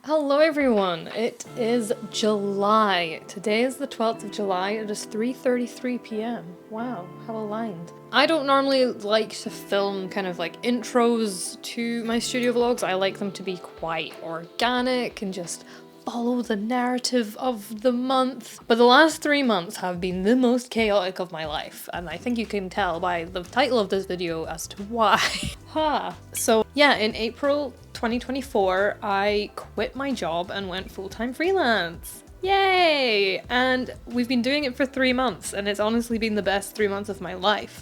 Hello everyone, it is July. Today is the 12th of July, it is 3:33 p.m. Wow, how aligned. I don't normally like to film kind of like intros to my studio vlogs. I like them to be quite organic and just follow the narrative of the month. But the last 3 months have been the most chaotic of my life, and I think you can tell by the title of this video as to why. Ha! So yeah, in April 2024, I quit my job and went full-time freelance. Yay! And we've been doing it for 3 months, and it's honestly been the best 3 months of my life.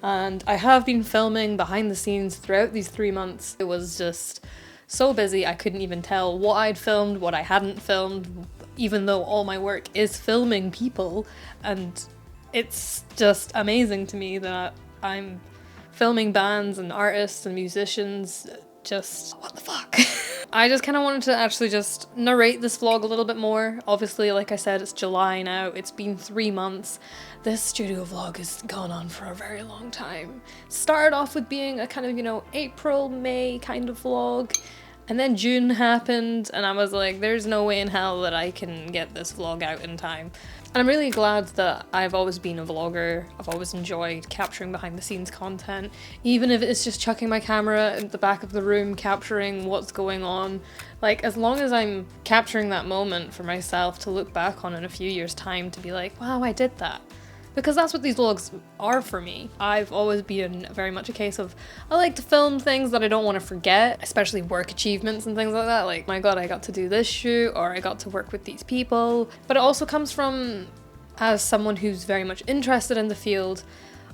And I have been filming behind the scenes throughout these 3 months. It was just so busy I couldn't even tell what I'd filmed, what I hadn't filmed, even though all my work is filming people. And it's just amazing to me that I'm filming bands and artists and musicians. Just what the fuck. I just kind of wanted to actually just narrate this vlog a little bit more. Obviously, like I said, it's July now. It's been 3 months. This studio vlog has gone on for a very long time. Started off with being a kind of, you know, April, May kind of vlog. And then June happened and I was like, there's no way in hell that I can get this vlog out in time. And I'm really glad that I've always been a vlogger. I've always enjoyed capturing behind the scenes content, even if it's just chucking my camera in the back of the room, capturing what's going on. Like, as long as I'm capturing that moment for myself to look back on in a few years' time to be like, wow, I did that. Because that's what these vlogs are for me. I've always been very much a case of, I like to film things that I don't want to forget, especially work achievements and things like that. Like, my god, I got to do this shoot, or I got to work with these people. But it also comes from, as someone who's very much interested in the field,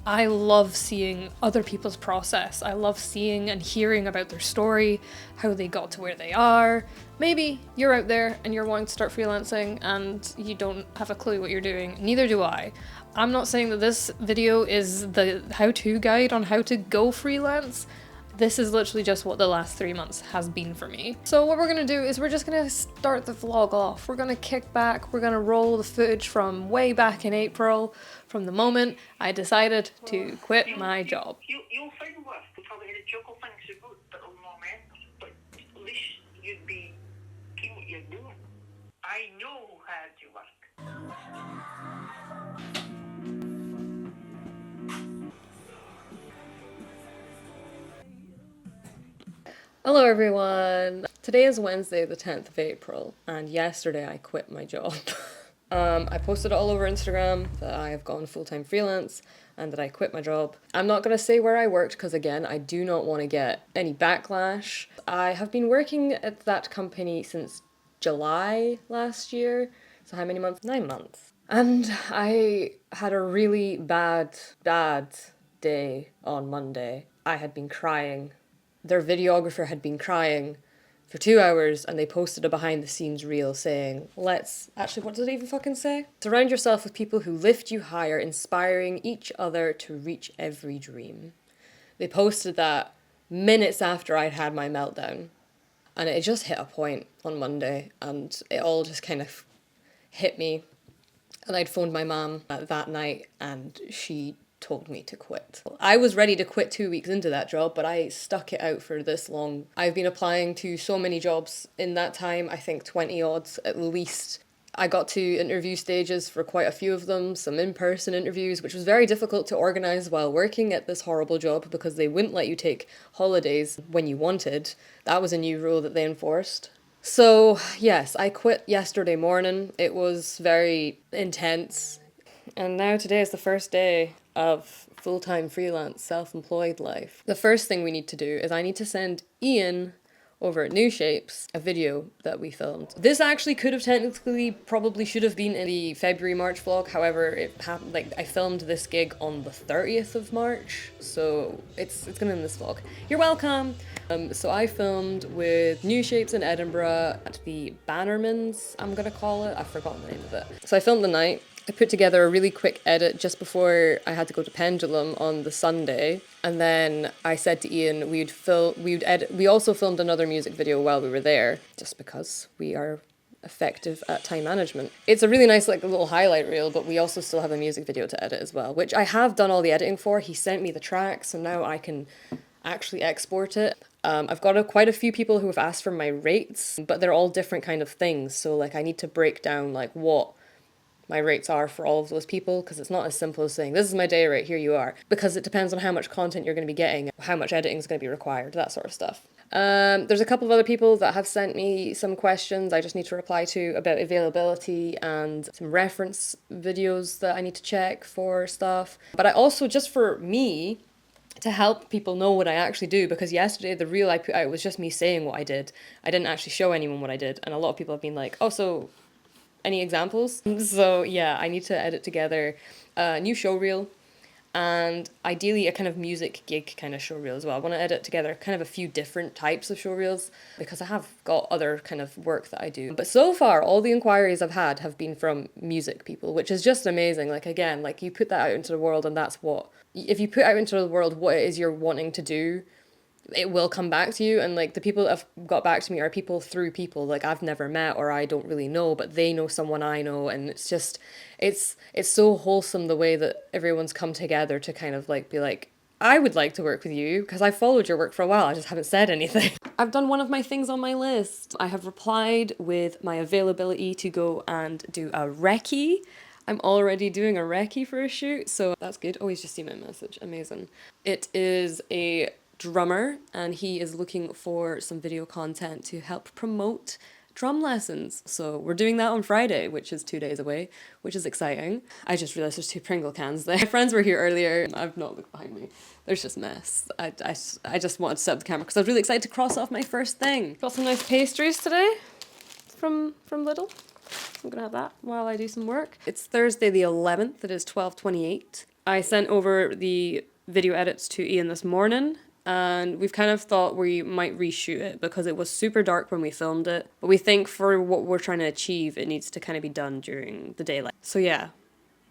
I love seeing other people's process. I love seeing and hearing about their story, how they got to where they are. Maybe you're out there and you're wanting to start freelancing and you don't have a clue what you're doing. Neither do I. I'm not saying that this video is the how-to guide on how to go freelance. This is literally just what the last 3 months has been for me. So what we're gonna do is we're just gonna start the vlog off. We're gonna kick back, we're gonna roll the footage from way back in April, from the moment I decided to quit my job. You'll find work. You'll probably had a juggle things about at the moment, but at least you'd be keep what you're doing. I know how to work. Hello everyone! Today is Wednesday the 10th of April and yesterday I quit my job. I posted it all over Instagram that I have gone full-time freelance and that I quit my job. I'm not gonna say where I worked because again, I do not want to get any backlash. I have been working at that company since July last year. So how many months? 9 months. And I had a really bad day on Monday. I had been crying. Their videographer had been crying for 2 hours and they posted a behind the scenes reel saying, actually, what did it even fucking say? Surround yourself with people who lift you higher, inspiring each other to reach every dream. They posted that minutes after I'd had my meltdown. And it just hit a point on Monday and it all just kind of hit me. And I'd phoned my mum that night and she told me to quit. I was ready to quit 2 weeks into that job, but I stuck it out for this long. I've been applying to so many jobs in that time, I think 20 odds at least. I got to interview stages for quite a few of them, some in-person interviews, which was very difficult to organise while working at this horrible job because they wouldn't let you take holidays when you wanted. That was a new rule that they enforced. So yes, I quit yesterday morning. It was very intense. And now today is the first day of full-time freelance self-employed life. The first thing we need to do is I need to send Ian over at New Shapes a video that we filmed. This actually could have technically probably should have been in the February-March vlog, however it happened, like I filmed this gig on the 30th of March, so it's gonna be in this vlog. You're welcome! So I filmed with New Shapes in Edinburgh at the Bannermans, I'm gonna call it. I've forgotten the name of it. So I filmed the night. I put together a really quick edit just before I had to go to Pendulum on the Sunday. And then I said to Ian we also filmed another music video while we were there, just because we are effective at time management. It's a really nice like little highlight reel, but we also still have a music video to edit as well, which I have done all the editing for. He sent me the track, so now I can actually export it. I've got quite a few people who have asked for my rates, but they're all different kind of things. So like I need to break down like what my rates are for all of those people, because it's not as simple as saying this is my day rate, here you are, because it depends on how much content you're going to be getting, how much editing is going to be required, that sort of stuff. There's a couple of other people that have sent me some questions I just need to reply to about availability and some reference videos that I need to check for stuff. But I also, just for me, to help people know what I actually do, because yesterday the reel I put out was just me saying what I did. I didn't actually show anyone what I did, and a lot of people have been like, oh, so any examples? So yeah, I need to edit together a new show reel and ideally a kind of music gig kind of show reel as well. I want to edit together kind of a few different types of show reels because I have got other kind of work that I do. But so far, all the inquiries I've had have been from music people, which is just amazing. Like again, like you put that out into the world and that's what, if you put out into the world what it is you're wanting to do, it will come back to you. And like the people that have got back to me are people through people like I've never met or I don't really know, but they know someone I know, and it's just it's so wholesome the way that everyone's come together to kind of like be like, I would like to work with you because I followed your work for a while, I just haven't said anything. I've done one of my things on my list. I have replied with my availability to go and do a recce. I'm already doing a recce for a shoot, so that's good. Oh, he's just seen my message. Amazing. It is a drummer and he is looking for some video content to help promote drum lessons. So we're doing that on Friday, which is 2 days away, which is exciting. I just realized there's 2 Pringle cans there. My friends were here earlier. I've not looked behind me. There's just mess. I just wanted to set up the camera because I was really excited to cross off my first thing. Got some nice pastries today from Lidl. I'm gonna have that while I do some work. It's Thursday the 11th. It is 12:28. I sent over the video edits to Ian this morning, and we've kind of thought we might reshoot it because it was super dark when we filmed it. But we think for what we're trying to achieve, it needs to kind of be done during the daylight. So yeah,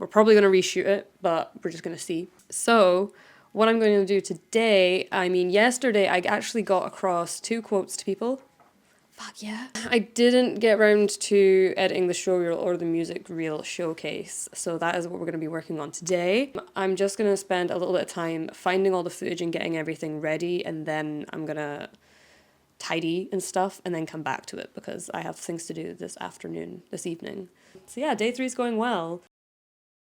we're probably gonna reshoot it, but we're just gonna see. So what I'm going to do today, I mean, yesterday I actually got across 2 quotes to people. Fuck yeah. I didn't get around to editing the show reel or the music reel showcase, so that is what we're going to be working on today. I'm just going to spend a little bit of time finding all the footage and getting everything ready, and then I'm going to tidy and stuff and then come back to it because I have things to do this evening. So yeah, day 3 is going well.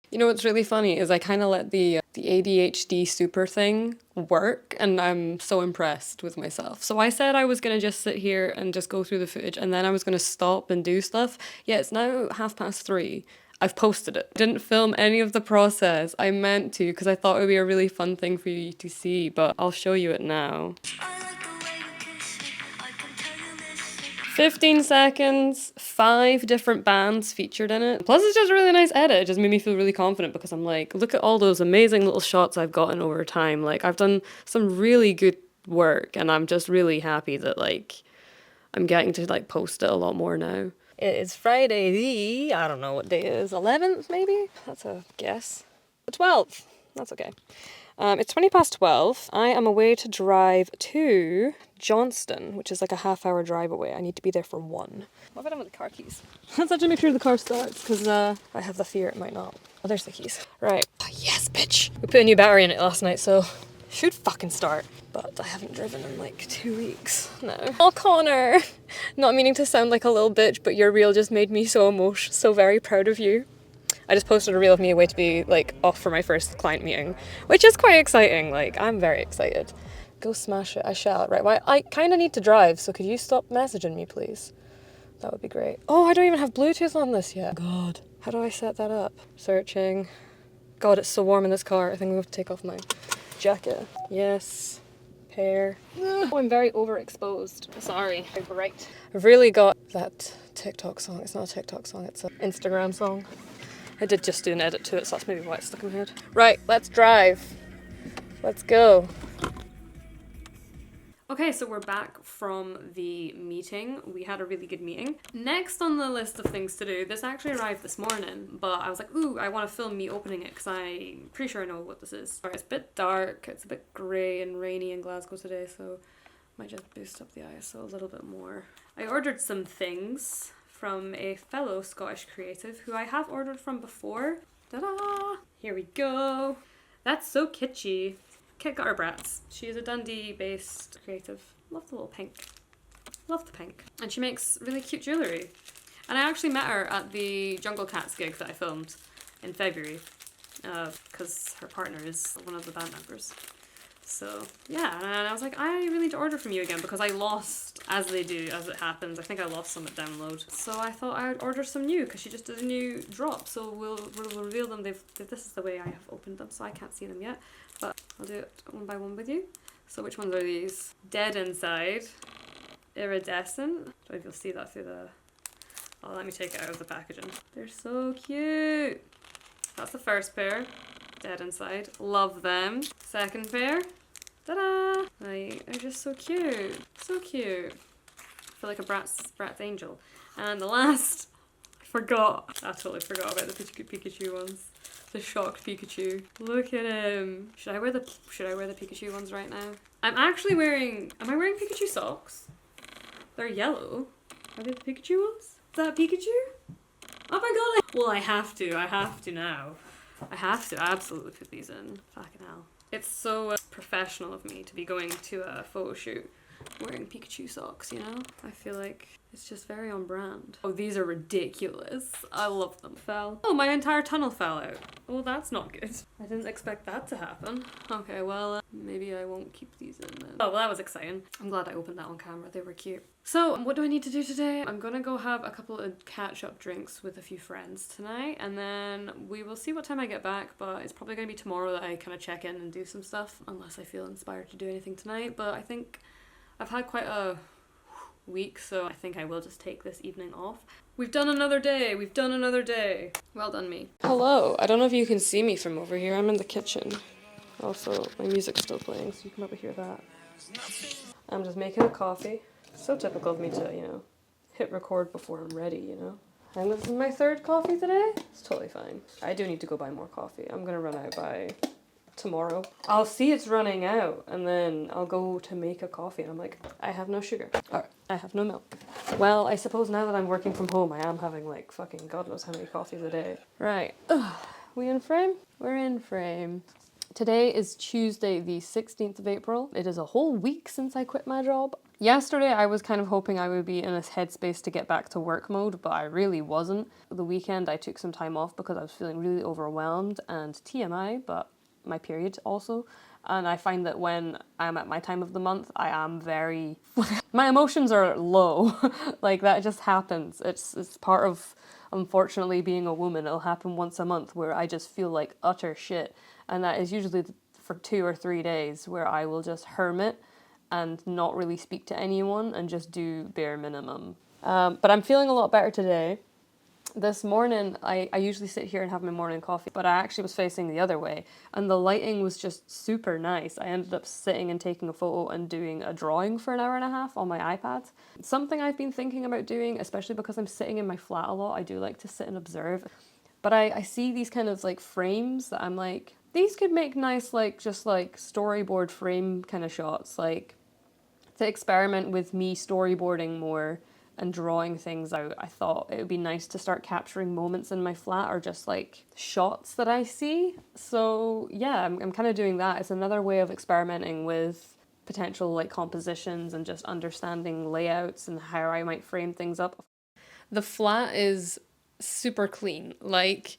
You know what's really funny is I kind of let the ADHD super thing work, and I'm so impressed with myself. So I said I was going to just sit here and just go through the footage, and then I was going to stop and do stuff. Yeah, it's now 3:30. I've posted it. Didn't film any of the process. I meant to because I thought it would be a really fun thing for you to see, but I'll show you it now. 15 seconds, 5 different bands featured in it. Plus it's just a really nice edit. It just made me feel really confident because I'm like, look at all those amazing little shots I've gotten over time. Like I've done some really good work and I'm just really happy that like I'm getting to like post it a lot more now. It is Friday the, I don't know what day it is, 11th maybe? That's a guess. The 12th. That's okay. It's 12:20. I am away to drive to Johnston, which is like a half-hour drive away. I need to be there for 1. What have I done with the car keys? Let's actually make sure the car starts, because I have the fear it might not. Oh, there's the keys. Right. Oh, yes, bitch! We put a new battery in it last night, so should fucking start. But I haven't driven in like 2 weeks. No. Oh, Connor! Not meaning to sound like a little bitch, but your reel just made me so very proud of you. I just posted a reel of me away to be like off for my first client meeting, which is quite exciting. Like, I'm very excited. Go smash it. I shall. Right. Well, I kind of need to drive, so could you stop messaging me, please? That would be great. Oh, I don't even have Bluetooth on this yet. God. How do I set that up? Searching. God, it's so warm in this car. I think I'm going to take off my jacket. Yes. Pair. Oh, I'm very overexposed. Sorry. Right. I've really got that TikTok song. It's not a TikTok song. It's an Instagram song. I did just do an edit to it, so that's maybe why it's stuck in my head. Right, let's drive. Let's go. Okay, so we're back from the meeting. We had a really good meeting. Next on the list of things to do, this actually arrived this morning, but I was like, ooh, I want to film me opening it because I'm pretty sure I know what this is. Alright, it's a bit dark, it's a bit grey and rainy in Glasgow today, so I might just boost up the ISO a little bit more. I ordered some things from a fellow Scottish creative who I have ordered from before. Ta-da! Here we go. That's so kitschy. Kit Got Her Brats. She is a Dundee-based creative. Love the little pink. Love the pink. And she makes really cute jewellery. And I actually met her at the Jungle Cats gig that I filmed in February, because her partner is one of the band members. So yeah, and I was like, I really need to order from you again because I lost, as they do, as it happens, I think I lost some at download. So I thought I would order some new because she just did a new drop. So we'll reveal them. This is the way I have opened them, so I can't see them yet. But I'll do it one by one with you. So which ones are these? Dead Inside, Iridescent. I don't know if you'll see that through the... Oh, let me take it out of the packaging. They're so cute. That's the first pair. Dead Inside. Love them. Second pair. Ta-da! Like, they're just so cute. So cute. I feel like a Bratz angel. And the last, I forgot. I totally forgot about the Pikachu ones. The shocked Pikachu. Look at him. Should I wear the Pikachu ones right now? I'm actually wearing, am I wearing Pikachu socks? They're yellow. Are they the Pikachu ones? Is that Pikachu? Oh my god! Well, I have to now. I have to absolutely put these in. Fucking hell. It's so professional of me to be going to a photo shoot wearing Pikachu socks, you know? I feel like it's just very on brand. Oh, these are ridiculous. I love them. Fell. Oh, my entire tunnel fell out. Well, that's not good. I didn't expect that to happen. Okay, well, maybe I won't keep these in then. Oh, well, that was exciting. I'm glad I opened that on camera. They were cute. So, what do I need to do today? I'm gonna go have a couple of catch-up drinks with a few friends tonight, and then we will see what time I get back, but it's probably gonna be tomorrow that I kind of check in and do some stuff, unless I feel inspired to do anything tonight. But I think I've had quite a week, so I think I will just take this evening off. We've done another day. We've done another day. Well done, me. Hello. I don't know if you can see me from over here. I'm in the kitchen. Also, my music's still playing, so you can probably hear that. I'm just making a coffee. So typical of me to, you know, hit record before I'm ready, you know. And this is my third coffee today. It's totally fine. I do need to go buy more coffee. I'm gonna run out by tomorrow. I'll see it's running out, and then I'll go to make a coffee, and I'm like, I have no sugar. Or, I have no milk. Well, I suppose now that I'm working from home, I am having like fucking God knows how many coffees a day. Right. Ugh. We in frame? We're in frame. Today is Tuesday, the 16th of April. It is a whole week since I quit my job. Yesterday, I was kind of hoping I would be in a headspace to get back to work mode, but I really wasn't. The weekend, I took some time off because I was feeling really overwhelmed, and TMI, but my period also. And I find that when I'm at my time of the month, I am very... my emotions are low. Like, that just happens. It's part of, unfortunately, being a woman. It'll happen once a month where I just feel like utter shit. And that is usually for 2 or 3 days where I will just hermit and not really speak to anyone and just do bare minimum. But I'm feeling a lot better today. This morning, I usually sit here and have my morning coffee, but I actually was facing the other way, and the lighting was just super nice. I ended up sitting and taking a photo and doing a drawing for an hour and a half on my iPad. Something I've been thinking about doing, especially because I'm sitting in my flat a lot. I do like to sit and observe. But I see these kind of like frames that I'm like, these could make nice like just like storyboard frame kind of shots. Like, to experiment with me storyboarding more and drawing things out, I thought it would be nice to start capturing moments in my flat or just like shots that I see. So yeah, I'm kind of doing that. It's another way of experimenting with potential like compositions and just understanding layouts and how I might frame things up. The flat is super clean. Like,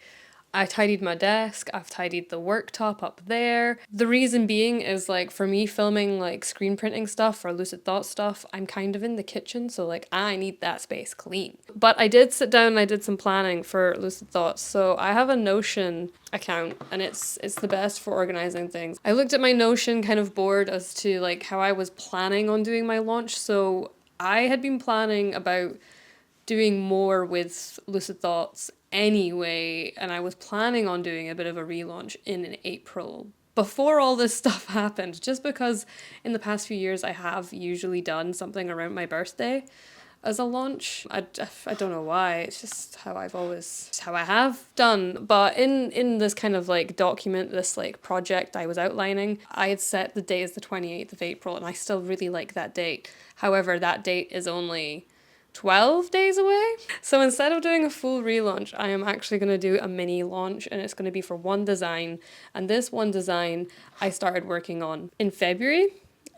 I tidied my desk, I've tidied the worktop up there. The reason being is like for me filming like screen printing stuff or lucid thought stuff, I'm kind of in the kitchen, so like I need that space clean. But I did sit down and I did some planning for lucid thoughts. So I have a Notion account and it's the best for organizing things. I looked at my Notion kind of board as to like how I was planning on doing my launch. So I had been planning about doing more with lucid thoughts anyway, and I was planning on doing a bit of a relaunch in April before all this stuff happened, just because in the past few years I have usually done something around my birthday as a launch. I don't know why, it's just how I have done. But in this kind of like document, this like project I was outlining, I had set the date as the 28th of April, and I still really like that date. However, that date is only 12 days away. So instead of doing a full relaunch, I am actually going to do a mini launch, and it's going to be for one design. And this one design I started working on in February.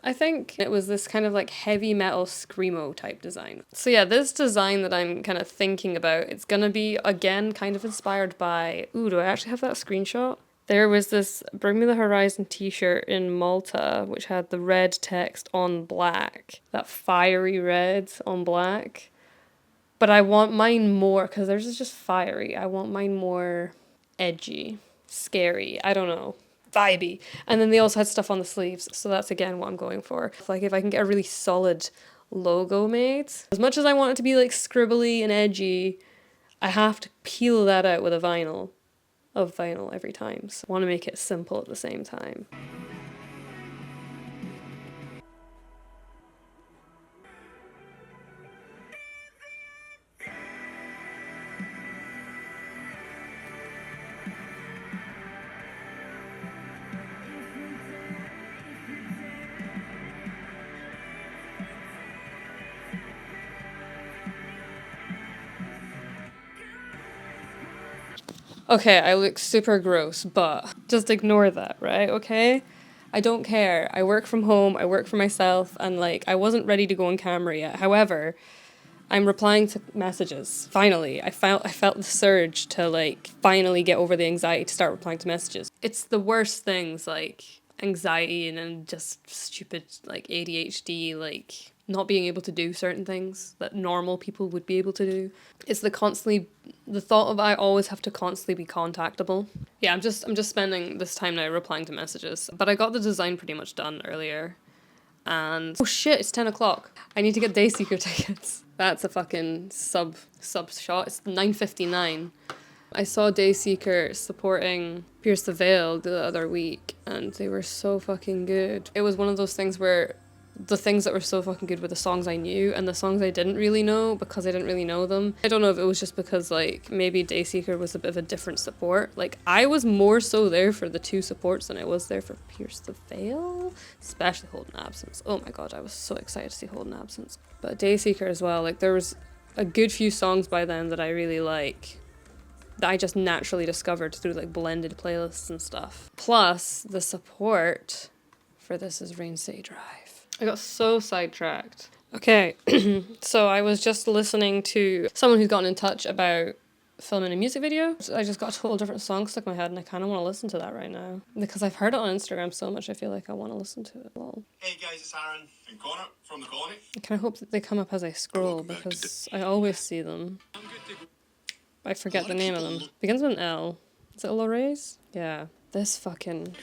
I think it was this kind of like heavy metal screamo type design. So yeah, this design that I'm kind of thinking about, it's gonna be again kind of inspired by, ooh, do I actually have that screenshot? There was this Bring Me the Horizon t-shirt in Malta, which had the red text on black, that fiery red on black. But I want mine more, because theirs is just fiery. I want mine more edgy, scary, I don't know, vibey. And then they also had stuff on the sleeves, so that's again what I'm going for. Like if I can get a really solid logo made, as much as I want it to be like scribbly and edgy, I have to peel that out with a vinyl every time. So I want to make it simple at the same time. Okay, I look super gross, but just ignore that, right? Okay? I don't care. I work from home, I work for myself, and like, I wasn't ready to go on camera yet. However, I'm replying to messages. Finally, I felt the surge to like finally get over the anxiety to start replying to messages. It's the worst things like anxiety and then just stupid like ADHD, like not being able to do certain things that normal people would be able to do. It's the thought of I always have to constantly be contactable. Yeah, I'm just spending this time now replying to messages. But I got the design pretty much done earlier. And oh shit, it's 10 o'clock. I need to get Dayseeker tickets. That's a fucking sub shot. It's 9:59. I saw Dayseeker supporting Pierce the Veil the other week, and they were so fucking good. It was one of those things where the things that were so fucking good were the songs I knew, and the songs I didn't really know because I didn't really know them. I don't know if it was just because like maybe Dayseeker was a bit of a different support. Like I was more so there for the two supports than I was there for Pierce the Veil, especially Holden Absence. Oh my god, I was so excited to see Holden Absence. But Dayseeker as well, like there was a good few songs by them that I really like, that I just naturally discovered through like blended playlists and stuff. Plus the support for This Is Rain City Drive. I got so sidetracked. Okay, so I was just listening to someone who's gotten in touch about filming a music video. I just got a whole different song stuck in my head and I kind of want to listen to that right now. Because I've heard it on Instagram so much, I feel like I want to listen to it. Lol. Hey guys, it's Aaron and Connor from the Colony. I kind of hope that they come up as I scroll because I always see them. I forget the name of them. Begins with an L. Is it Lorraise? Yeah. This fucking...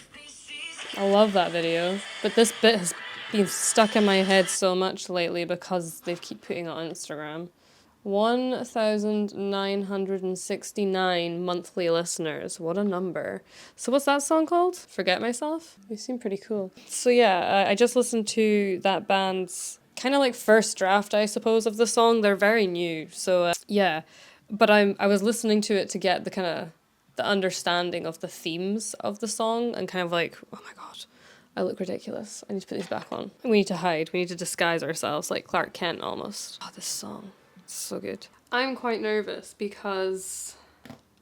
I love that video. But this bit has been stuck in my head so much lately because they keep putting it on Instagram. 1,969 monthly listeners. What a number. So what's that song called? Forget Myself? They seem pretty cool. So yeah, I just listened to that band's kind of like first draft, I suppose, of the song. They're very new. So yeah, but I was listening to it to get the kind of the understanding of the themes of the song and kind of like, oh my god, I look ridiculous. I need to put these back on. We need to hide. We need to disguise ourselves like Clark Kent almost. Oh, this song. It's so good. I'm quite nervous because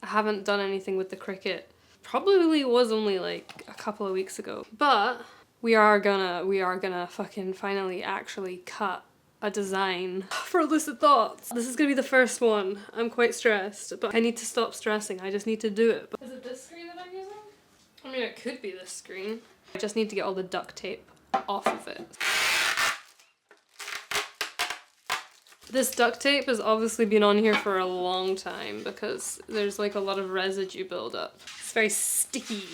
I haven't done anything with the Cricut. Probably was only like a couple of weeks ago. But we are gonna fucking finally actually cut a design for Lucid Thoughts. This is gonna be the first one. I'm quite stressed, but I need to stop stressing. I just need to do it. Is it this screen that I'm using? I mean, it could be this screen. I just need to get all the duct tape off of it. This duct tape has obviously been on here for a long time because there's like a lot of residue buildup. It's very sticky.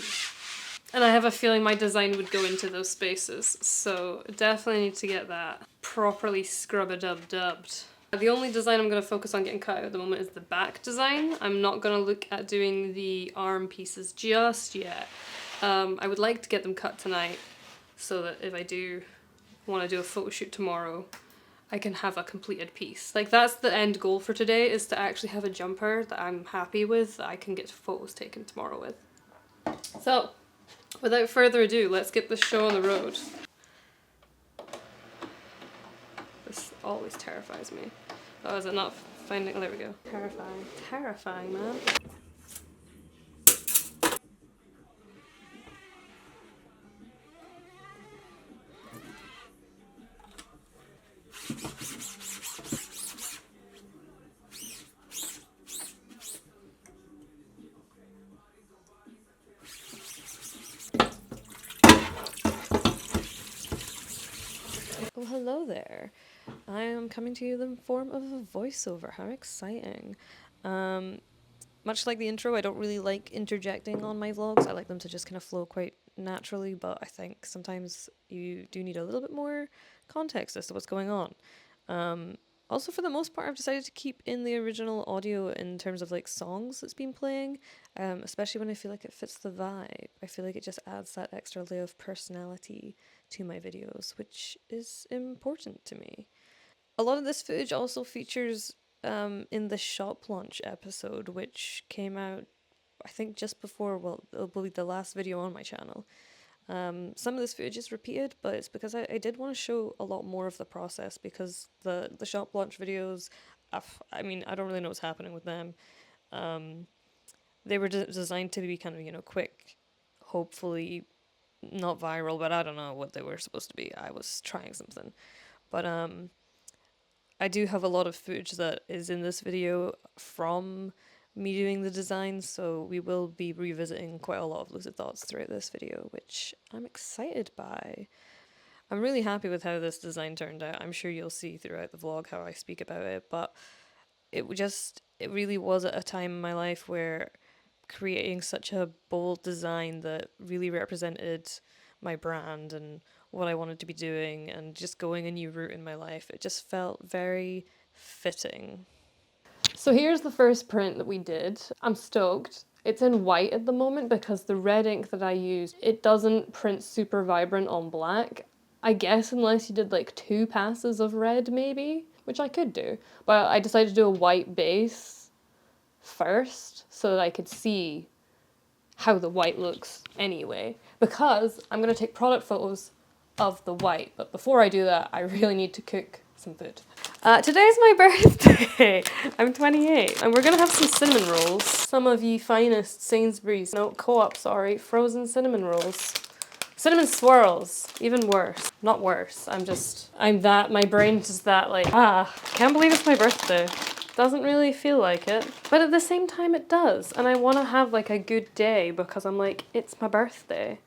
And I have a feeling my design would go into those spaces, so definitely need to get that properly scrub-a-dub-dubbed. The only design I'm going to focus on getting cut out at the moment is the back design. I'm not going to look at doing the arm pieces just yet. I would like to get them cut tonight so that if I do want to do a photo shoot tomorrow, I can have a completed piece. Like that's the end goal for today, is to actually have a jumper that I'm happy with, that I can get photos taken tomorrow with. So, without further ado, let's get this show on the road. This always terrifies me. Oh, is it not finding? Oh, there we go. Terrifying. Terrifying, man. hello there. I am coming to you in the form of a voiceover. How exciting. Much like the intro, I don't really like interjecting on my vlogs. I like them to just kind of flow quite naturally, but I think sometimes you do need a little bit more context as to what's going on. Also, for the most part, I've decided to keep in the original audio in terms of like songs that's been playing, especially when I feel like it fits the vibe. I feel like it just adds that extra layer of personality to my videos, which is important to me. A lot of this footage also features in the shop launch episode, which came out, I think, just before, well, it'll be the last video on my channel. Some of this footage is repeated, but it's because I did want to show a lot more of the process, because the shop launch videos, I mean, I don't really know what's happening with them. They were designed to be kind of, you know, quick, hopefully not viral, but I don't know what they were supposed to be. I was trying something. But I do have a lot of footage that is in this video from me doing the design, so we will be revisiting quite a lot of lucid thoughts throughout this video, which I'm excited by. I'm really happy with how this design turned out. I'm sure you'll see throughout the vlog how I speak about it, but it really was at a time in my life where creating such a bold design that really represented my brand and what I wanted to be doing and just going a new route in my life, it just felt very fitting. So here's the first print that we did. I'm stoked. It's in white at the moment because the red ink that I used, it doesn't print super vibrant on black. I guess unless you did like 2 passes of red maybe, which I could do. But I decided to do a white base first so that I could see how the white looks anyway, because I'm going to take product photos of the white. But before I do that, I really need to cook some food. Today's my birthday. I'm 28 and we're going to have some cinnamon rolls. Some of ye finest Sainsbury's, no, Co-op, sorry, frozen cinnamon rolls. Cinnamon swirls, even worse. Not worse, my brain's just that like, can't believe it's my birthday. Doesn't really feel like it, but at the same time it does, and I want to have like a good day because I'm like, it's my birthday.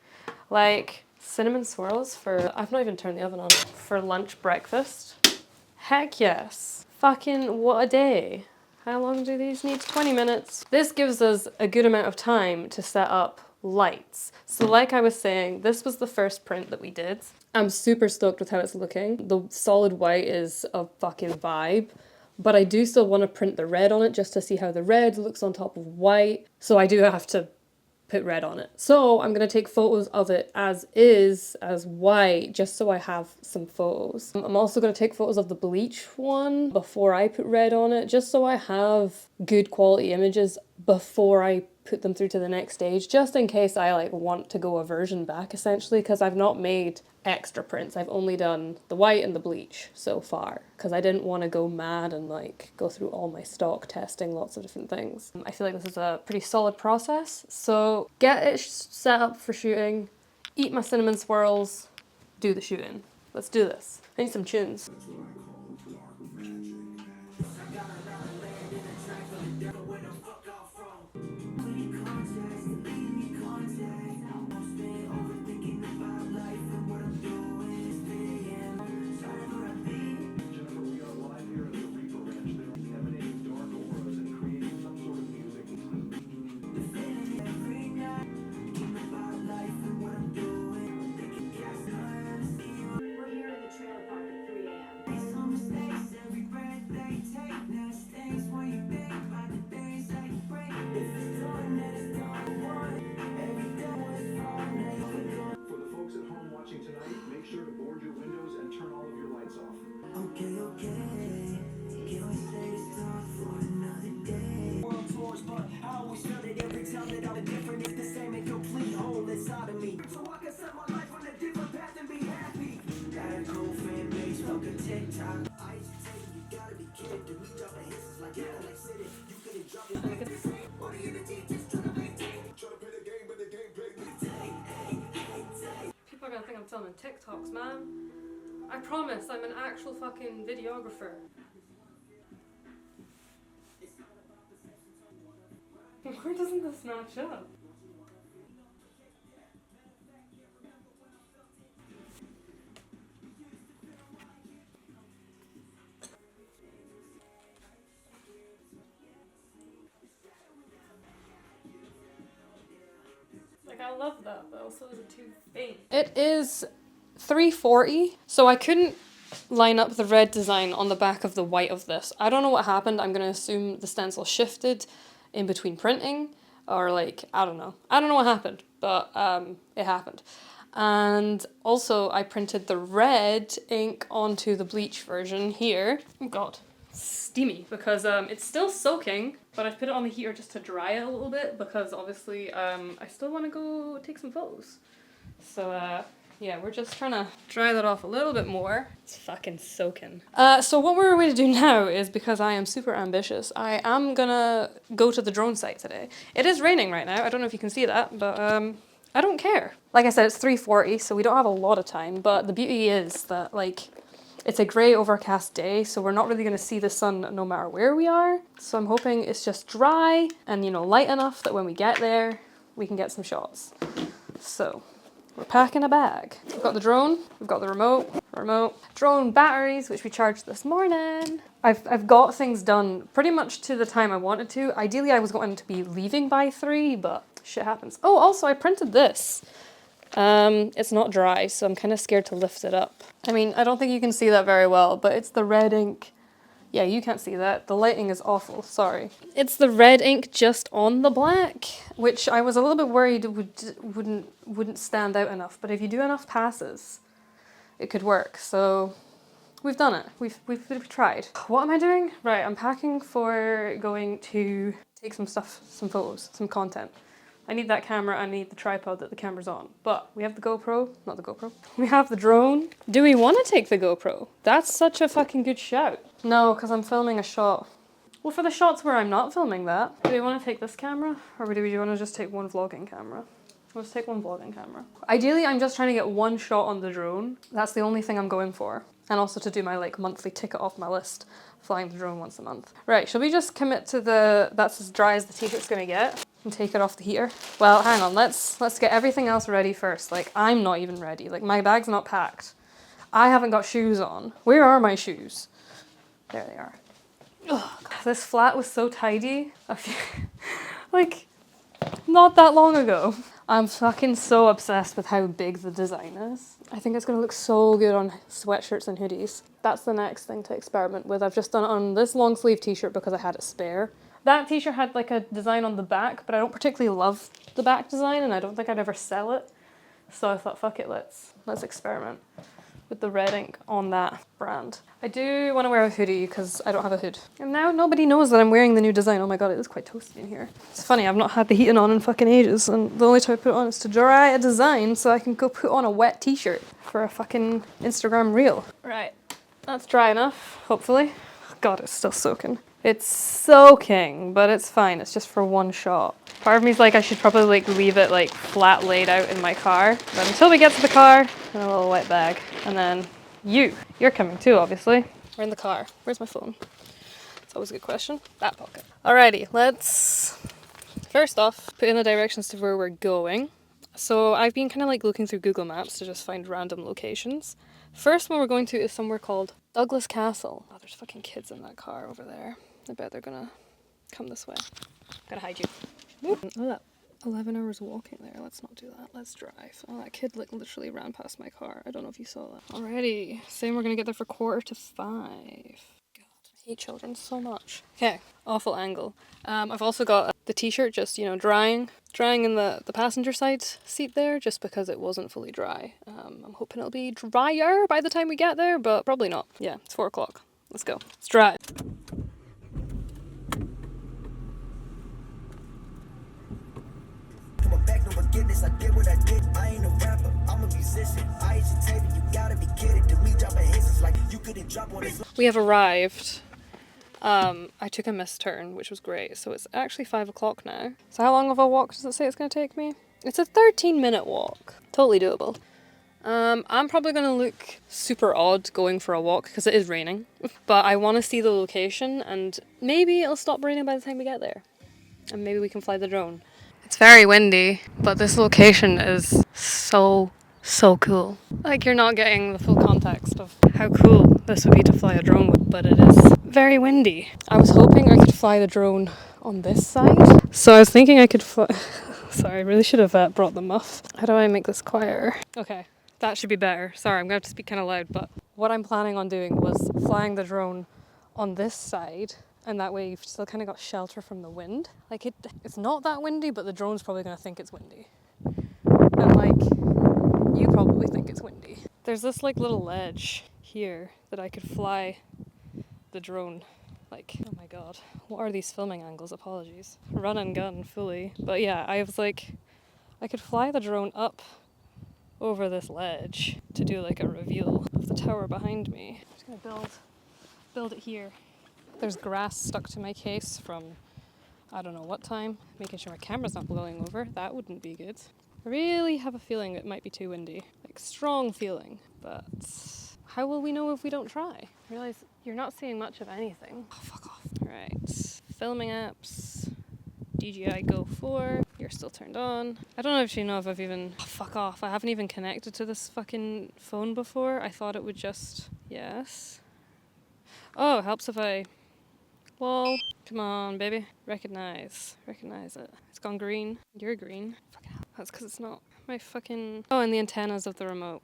Like, cinnamon swirls for, I've not even turned the oven on, for lunch, breakfast. Heck yes. Fucking what a day. How long do these need? 20 minutes. This gives us a good amount of time to set up lights. So like I was saying, this was the first print that we did. I'm super stoked with how it's looking. The solid white is a fucking vibe. But I do still want to print the red on it just to see how the red looks on top of white. So I do have to put red on it. So I'm going to take photos of it as is, as white, just so I have some photos. I'm also going to take photos of the bleach one before I put red on it, just so I have good quality images before I put them through to the next stage, just in case I like want to go a version back essentially, because I've not made extra prints. I've only done the white and the bleach so far because I didn't want to go mad and like go through all my stock testing lots of different things. I feel like this is a pretty solid process, so get it set up for shooting, eat my cinnamon swirls, do the shooting. Let's do this. I need some tunes. People are gonna think I'm filming TikToks, man. I promise I'm an actual fucking videographer. Why doesn't this match up? love that, but also is it too faint? It is 3:40, so I couldn't line up the red design on the back of the white of this. I don't know what happened. I'm going to assume the stencil shifted in between printing, or like, I don't know. I don't know what happened, but it happened. And also I printed the red ink onto the bleach version here. Oh god, steamy, because it's still soaking, but I've put it on the heater just to dry it a little bit, because obviously I still want to go take some photos. So yeah, we're just trying to dry that off a little bit more. It's fucking soaking. So what we're going to do now is, because I am super ambitious, I am gonna go to the drone site today. It is raining right now. I don't know if you can see that, but I don't care. Like I said, it's 3:40, so we don't have a lot of time, but the beauty is that, like, it's a grey overcast day, so we're not really going to see the sun no matter where we are. So I'm hoping it's just dry and, you know, light enough that when we get there, we can get some shots. So we're packing a bag. We've got the drone, we've got the remote, drone batteries, which we charged this morning. I've got things done pretty much to the time I wanted to. Ideally, I was going to be leaving by 3, but shit happens. Oh, also I printed this. It's not dry, so I'm kind of scared to lift it up. I mean, I don't think you can see that very well, but it's the red ink. Yeah, you can't see that. The lighting is awful, sorry. It's the red ink just on the black, which I was a little bit worried wouldn't stand out enough, but if you do enough passes, it could work. So we've done it. We've tried. What am I doing? Right, I'm packing for going to take some photos, some content. I need that camera, I need the tripod that the camera's on. But we have the GoPro, not the GoPro. We have the drone. Do we want to take the GoPro? That's such a fucking good shout. No, because I'm filming a shot. Well, for the shots where I'm not filming that, do we want to take this camera? Or do we want to just take one vlogging camera? Let's take one vlogging camera. Ideally, I'm just trying to get one shot on the drone. That's the only thing I'm going for. And also to do my, like, monthly ticket off my list, flying the drone once a month. Right, shall we just commit to that's as dry as the t-shirt's gonna get and take it off the heater? Well, hang on, let's get everything else ready first. Like, I'm not even ready. Like, my bag's not packed. I haven't got shoes on. Where are my shoes? There they are. Ugh, this flat was so tidy. Like, not that long ago. I'm fucking so obsessed with how big the design is. I think it's gonna look so good on sweatshirts and hoodies. That's the next thing to experiment with. I've just done it on this long sleeve t-shirt because I had it spare. That t-shirt had like a design on the back, but I don't particularly love the back design and I don't think I'd ever sell it. So I thought, fuck it, let's experiment with the red ink on that brand. I do want to wear a hoodie because I don't have a hood. And now nobody knows that I'm wearing the new design. Oh my god, it is quite toasty in here. It's funny, I've not had the heating on in fucking ages, and the only time I put it on is to dry a design so I can go put on a wet t-shirt for a fucking Instagram reel. Right, that's dry enough, hopefully. God, it's still soaking. It's soaking, but it's fine. It's just for one shot. Part of me's like, I should probably like leave it like flat laid out in my car. But until we get to the car, in a little wet bag. And then you're coming too, obviously. We're in the car. Where's my phone? It's always a good question. That pocket. Alrighty, let's first off put in the directions to where we're going. So I've been kind of like looking through Google Maps to just find random locations. First one we're going to is somewhere called Douglas Castle. Oh, there's fucking kids in that car over there. I bet they're gonna come this way. Gotta hide you. Oh, 11 hours walking there. Let's not do that. Let's drive. Oh, that kid like literally ran past my car. I don't know if you saw that. Alrighty. Saying we're gonna get there for 4:45. God, I hate children so much. Okay, awful angle. I've also got the t-shirt just, you know, drying in the passenger side seat there just because it wasn't fully dry. I'm hoping it'll be drier by the time we get there, but probably not. Yeah, it's 4 o'clock. Let's go. Let's drive. I did what I did. I ain't a rapper, I'm a musician. I agitated, you gotta be kidding. To me, dropping hits is like you couldn't drop on this. We have arrived. I took a misturn, which was great. So it's actually 5 o'clock now. So how long of a walk does it say it's going to take me? It's a 13-minute walk. Totally doable. I'm probably going to look super odd going for a walk because it is raining. But I want to see the location and maybe it'll stop raining by the time we get there. And maybe we can fly the drone. It's very windy, but this location is so cool. Like, you're not getting the full context of how cool this would be to fly a drone with, but it is very windy. I was hoping I could fly the drone on this side. So I was thinking I could fly... Sorry, I really should have brought the muff. How do I make this quieter? Okay, that should be better. Sorry, I'm going to have to speak kind of loud, but what I'm planning on doing was flying the drone on this side, and that way you've still kind of got shelter from the wind. Like, it's not that windy, but the drone's probably going to think it's windy. And, like, you probably think it's windy. There's this, like, little ledge here that I could fly the drone. Like, oh my god, what are these filming angles? Apologies. Run and gun fully. But yeah, I was like, I could fly the drone up over this ledge to do like a reveal of the tower behind me. I'm just gonna build it here. There's grass stuck to my case from I don't know what time. Making sure my camera's not blowing over. That wouldn't be good. I really have a feeling it might be too windy. Like, strong feeling. But how will we know if we don't try? I realize you're not seeing much of anything. Oh, fuck off. Alright. Filming apps. DJI Go 4. You're still turned on. I don't actually know if I've even... Oh, fuck off. I haven't even connected to this fucking phone before. I thought it would just... Yes. Oh, it helps if I... Lol. Come on, baby. Recognize. Recognize it. It's gone green. You're green. Fucking hell. That's because it's not my fucking... Oh, and the antennas of the remote.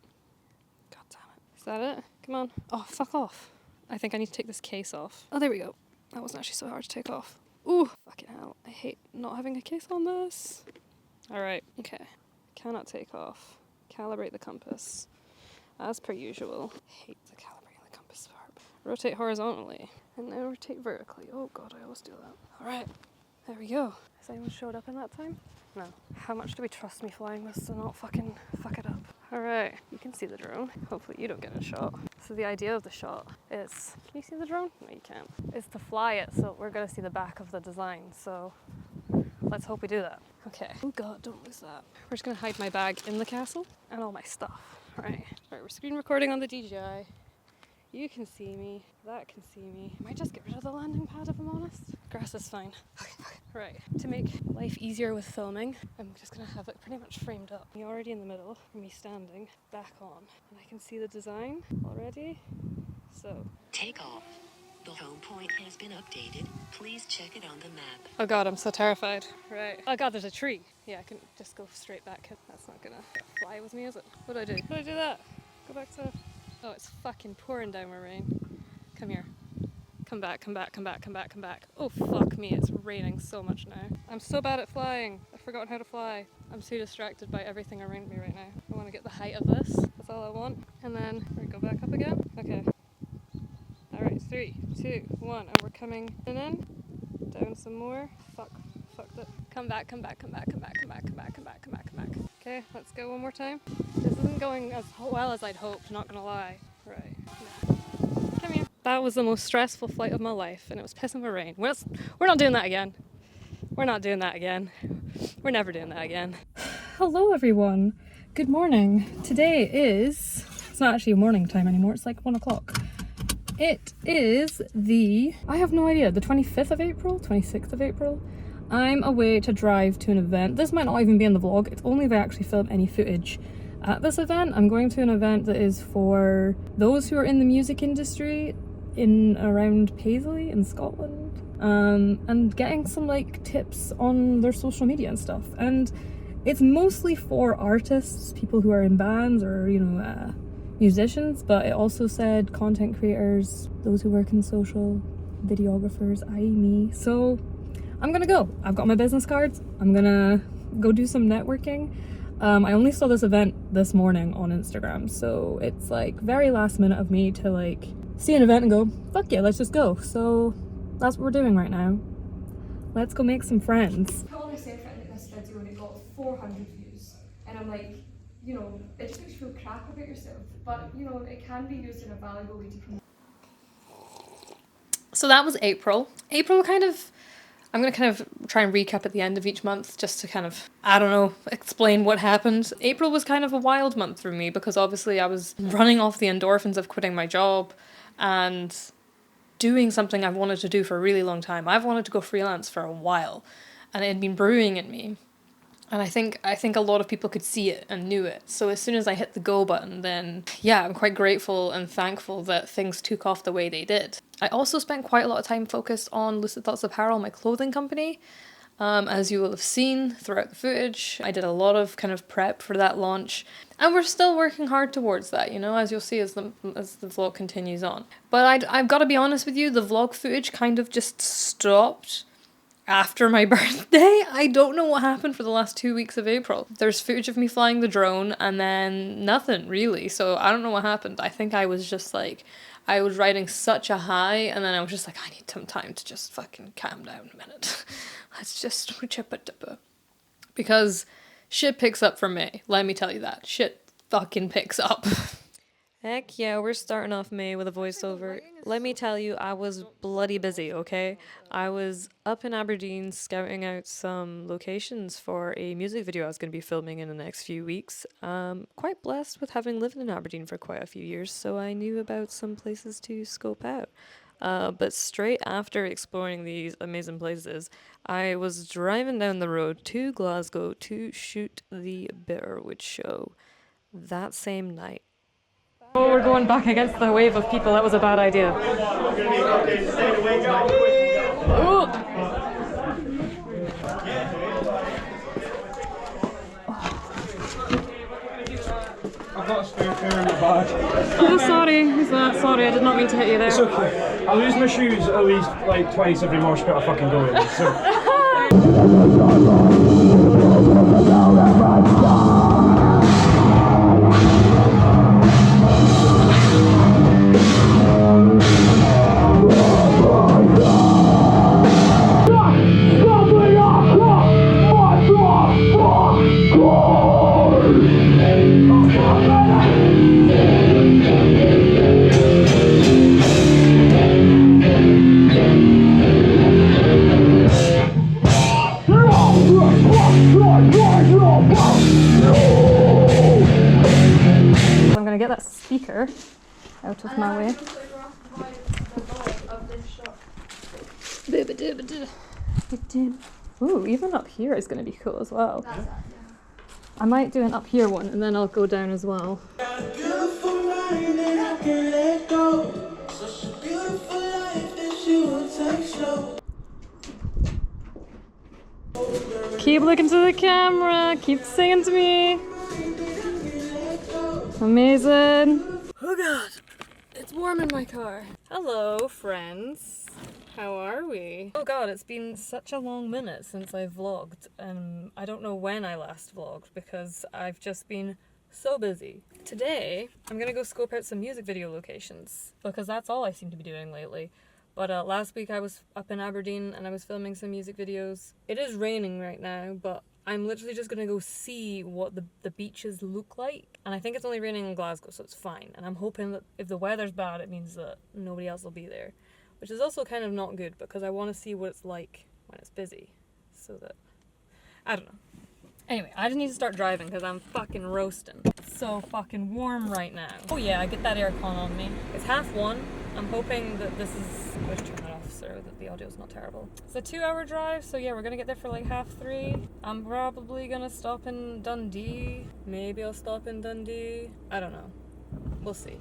God damn it. Is that it? Come on. Oh, fuck off. I think I need to take this case off. Oh, there we go. That wasn't actually so hard to take off. Ooh, fucking hell. I hate not having a case on this. Alright, okay. Cannot take off. Calibrate the compass. As per usual. Hate the calibrating the compass part. Rotate horizontally. And then rotate vertically. Oh god, I always do that. Alright, there we go. Has anyone showed up in that time? No. How much do we trust me flying this to not fucking fuck it up? Alright, you can see the drone. Hopefully you don't get a shot. So the idea of the shot is... Can you see the drone? No, you can't. Is to fly it, so we're gonna see the back of the design, so... Let's hope we do that. Okay. Oh god, don't lose that. We're just gonna hide my bag in the castle and all my stuff. Alright, we're screen recording on the DJI. You can see me. That can see me. I might just get rid of the landing pad if I'm honest. Grass is fine. Okay. Right. To make life easier with filming, I'm just going to have it pretty much framed up. Me already in the middle, me standing, back on. And I can see the design already. So. Take off. The home point has been updated. Please check it on the map. Oh god, I'm so terrified. Right. Oh god, there's a tree. Yeah, I can just go straight back. That's not going to fly with me, is it? What do I do? What do I do that? Go back to... Oh, it's fucking pouring down with rain. Come here. Come back, come back, come back, come back, come back. Oh, fuck me, it's raining so much now. I'm so bad at flying. I've forgotten how to fly. I'm too distracted by everything around me right now. I want to get the height of this. That's all I want. And then, we go back up again. Okay. Alright, 3, 2, 1, and we're coming in. Down some more. Fucked it. Come back, come back, come back, come back, come back, come back, come back, come back, come back. Okay, let's go one more time. This isn't going as well as I'd hoped, not gonna lie. Right. Nah. Come here. That was the most stressful flight of my life, and it was pissing with rain. We're not doing that again. We're not doing that again. We're never doing that again. Hello, everyone. Good morning. Today is... It's not actually morning time anymore. It's like 1 o'clock. It is I have no idea, the 25th of April? 26th of April? I'm away to drive to an event. This might not even be in the vlog. It's only if I actually film any footage at this event. I'm going to an event that is for those who are in the music industry in around Paisley in Scotland, and getting some like tips on their social media and stuff. And it's mostly for artists, people who are in bands or, you know, musicians, but it also said content creators, those who work in social, videographers, i.e. me. So I'm gonna go. I've got my business cards. I'm gonna go do some networking. I only saw this event this morning on Instagram, so it's like very last minute of me to like see an event and go, fuck yeah, let's just go. So that's what we're doing right now. Let's go make some friends. I put all this effort into this video and it got 400 views. And I'm like, you know, it just makes you feel crap about yourself. But, you know, it can be used in a valuable way to promote. So that was April. April kind of... I'm going to kind of try and recap at the end of each month just to kind of, I don't know, explain what happened. April was kind of a wild month for me because obviously I was running off the endorphins of quitting my job and doing something I've wanted to do for a really long time. I've wanted to go freelance for a while and it had been brewing in me. And I think a lot of people could see it and knew it. So as soon as I hit the go button, then yeah, I'm quite grateful and thankful that things took off the way they did. I also spent quite a lot of time focused on Lucid Thoughts Apparel, my clothing company. As you will have seen throughout the footage, I did a lot of kind of prep for that launch, and we're still working hard towards that, you know, as you'll see as the vlog continues on. But I've got to be honest with you, the vlog footage kind of just stopped after my birthday. I don't know what happened for the last 2 weeks of April. There's footage of me flying the drone and then nothing really, so I don't know what happened. I think I was just like, I was riding such a high, and then I was just like, I need some time to just fucking calm down a minute. Let's just chippa dippa. Because shit picks up for May, let me tell you that. Shit fucking picks up. Heck yeah, we're starting off May with a voiceover. Let me tell you, I was bloody busy, okay? I was up in Aberdeen scouting out some locations for a music video I was going to be filming in the next few weeks. Quite blessed with having lived in Aberdeen for quite a few years, so I knew about some places to scope out. But straight after exploring these amazing places, I was driving down the road to Glasgow to shoot the Bitterwood show that same night. Oh, we're going back against the wave of people. That was a bad idea. Ooh. I've got a spare pair in my bag. Oh, sorry. Who's that? Sorry, I did not mean to hit you there. It's okay. I lose my shoes at least like twice every mosh pit I fucking go in. So. I'm gonna get that speaker out of my way. Ooh, even up here is gonna be cool as well. I might do an up here one and then I'll go down as well. Keep looking to the camera, keep singing to me. Amazing. Oh god, it's warm in my car. Hello friends, how are we? Oh god, it's been such a long minute since I vlogged. I don't know when I last vlogged because I've just been so busy. Today, I'm gonna go scope out some music video locations because that's all I seem to be doing lately. But last week I was up in Aberdeen and I was filming some music videos. It is raining right now, but I'm literally just gonna go see what the beaches look like. And I think it's only raining in Glasgow, so it's fine. And I'm hoping that if the weather's bad, it means that nobody else will be there. Which is also kind of not good because I want to see what it's like when it's busy. So that, I don't know. Anyway, I just need to start driving because I'm fucking roasting. It's so fucking warm right now. Oh yeah, I get that aircon on me. It's 1:30. I'm hoping that this is... Let's turn that off so that the audio's not terrible. It's a 2-hour drive, so yeah, we're gonna get there for like 3:30. I'm probably gonna stop in Dundee. Maybe I'll stop in Dundee. I don't know. We'll see.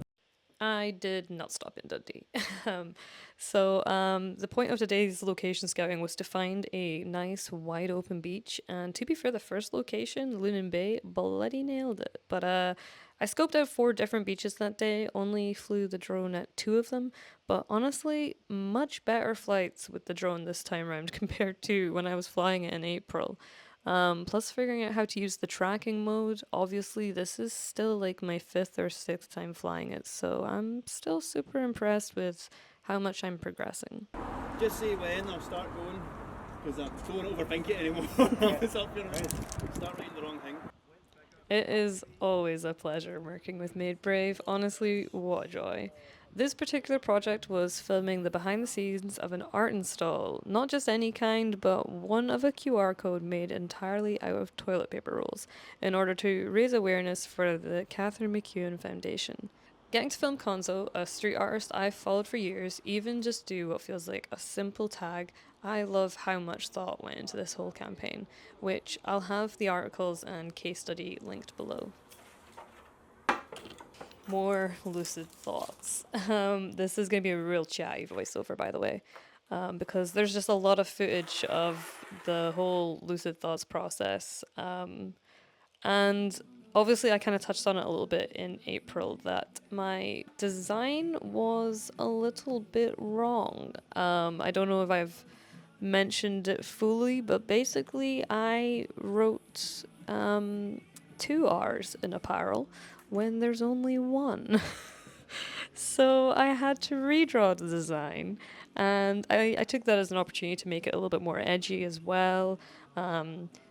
I did not stop in Dundee. The point of today's location scouting was to find a nice wide open beach, and to be fair, the first location, Lunan Bay, bloody nailed it. But I scoped out 4 different beaches that day, only flew the drone at 2 of them, but honestly, much better flights with the drone this time around compared to when I was flying it in April. Plus figuring out how to use the tracking mode. Obviously, this is still like my 5th or 6th time flying it, so I'm still super impressed with how much I'm progressing. Just say when I'll start going, because I don't overthink it anymore. It's up here, start writing the wrong thing. It is always a pleasure working with Made Brave. Honestly, what a joy. This particular project was filming the behind the scenes of an art install, not just any kind, but one of a QR code made entirely out of toilet paper rolls, in order to raise awareness for the Catherine McEwen Foundation. Getting to film Konzo, a street artist I've followed for years, even just do what feels like a simple tag, I love how much thought went into this whole campaign, which I'll have the articles and case study linked below. More lucid thoughts. This is going to be a real chatty voiceover, by the way. because there's just a lot of footage of the whole Lucid Thoughts process. And obviously, I kind of touched on it a little bit in April that my design was a little bit wrong. I don't know if I've mentioned it fully, but basically, I wrote 2 R's in apparel when there's only one. So I had to redraw the design, and I took that as an opportunity to make it a little bit more edgy as well.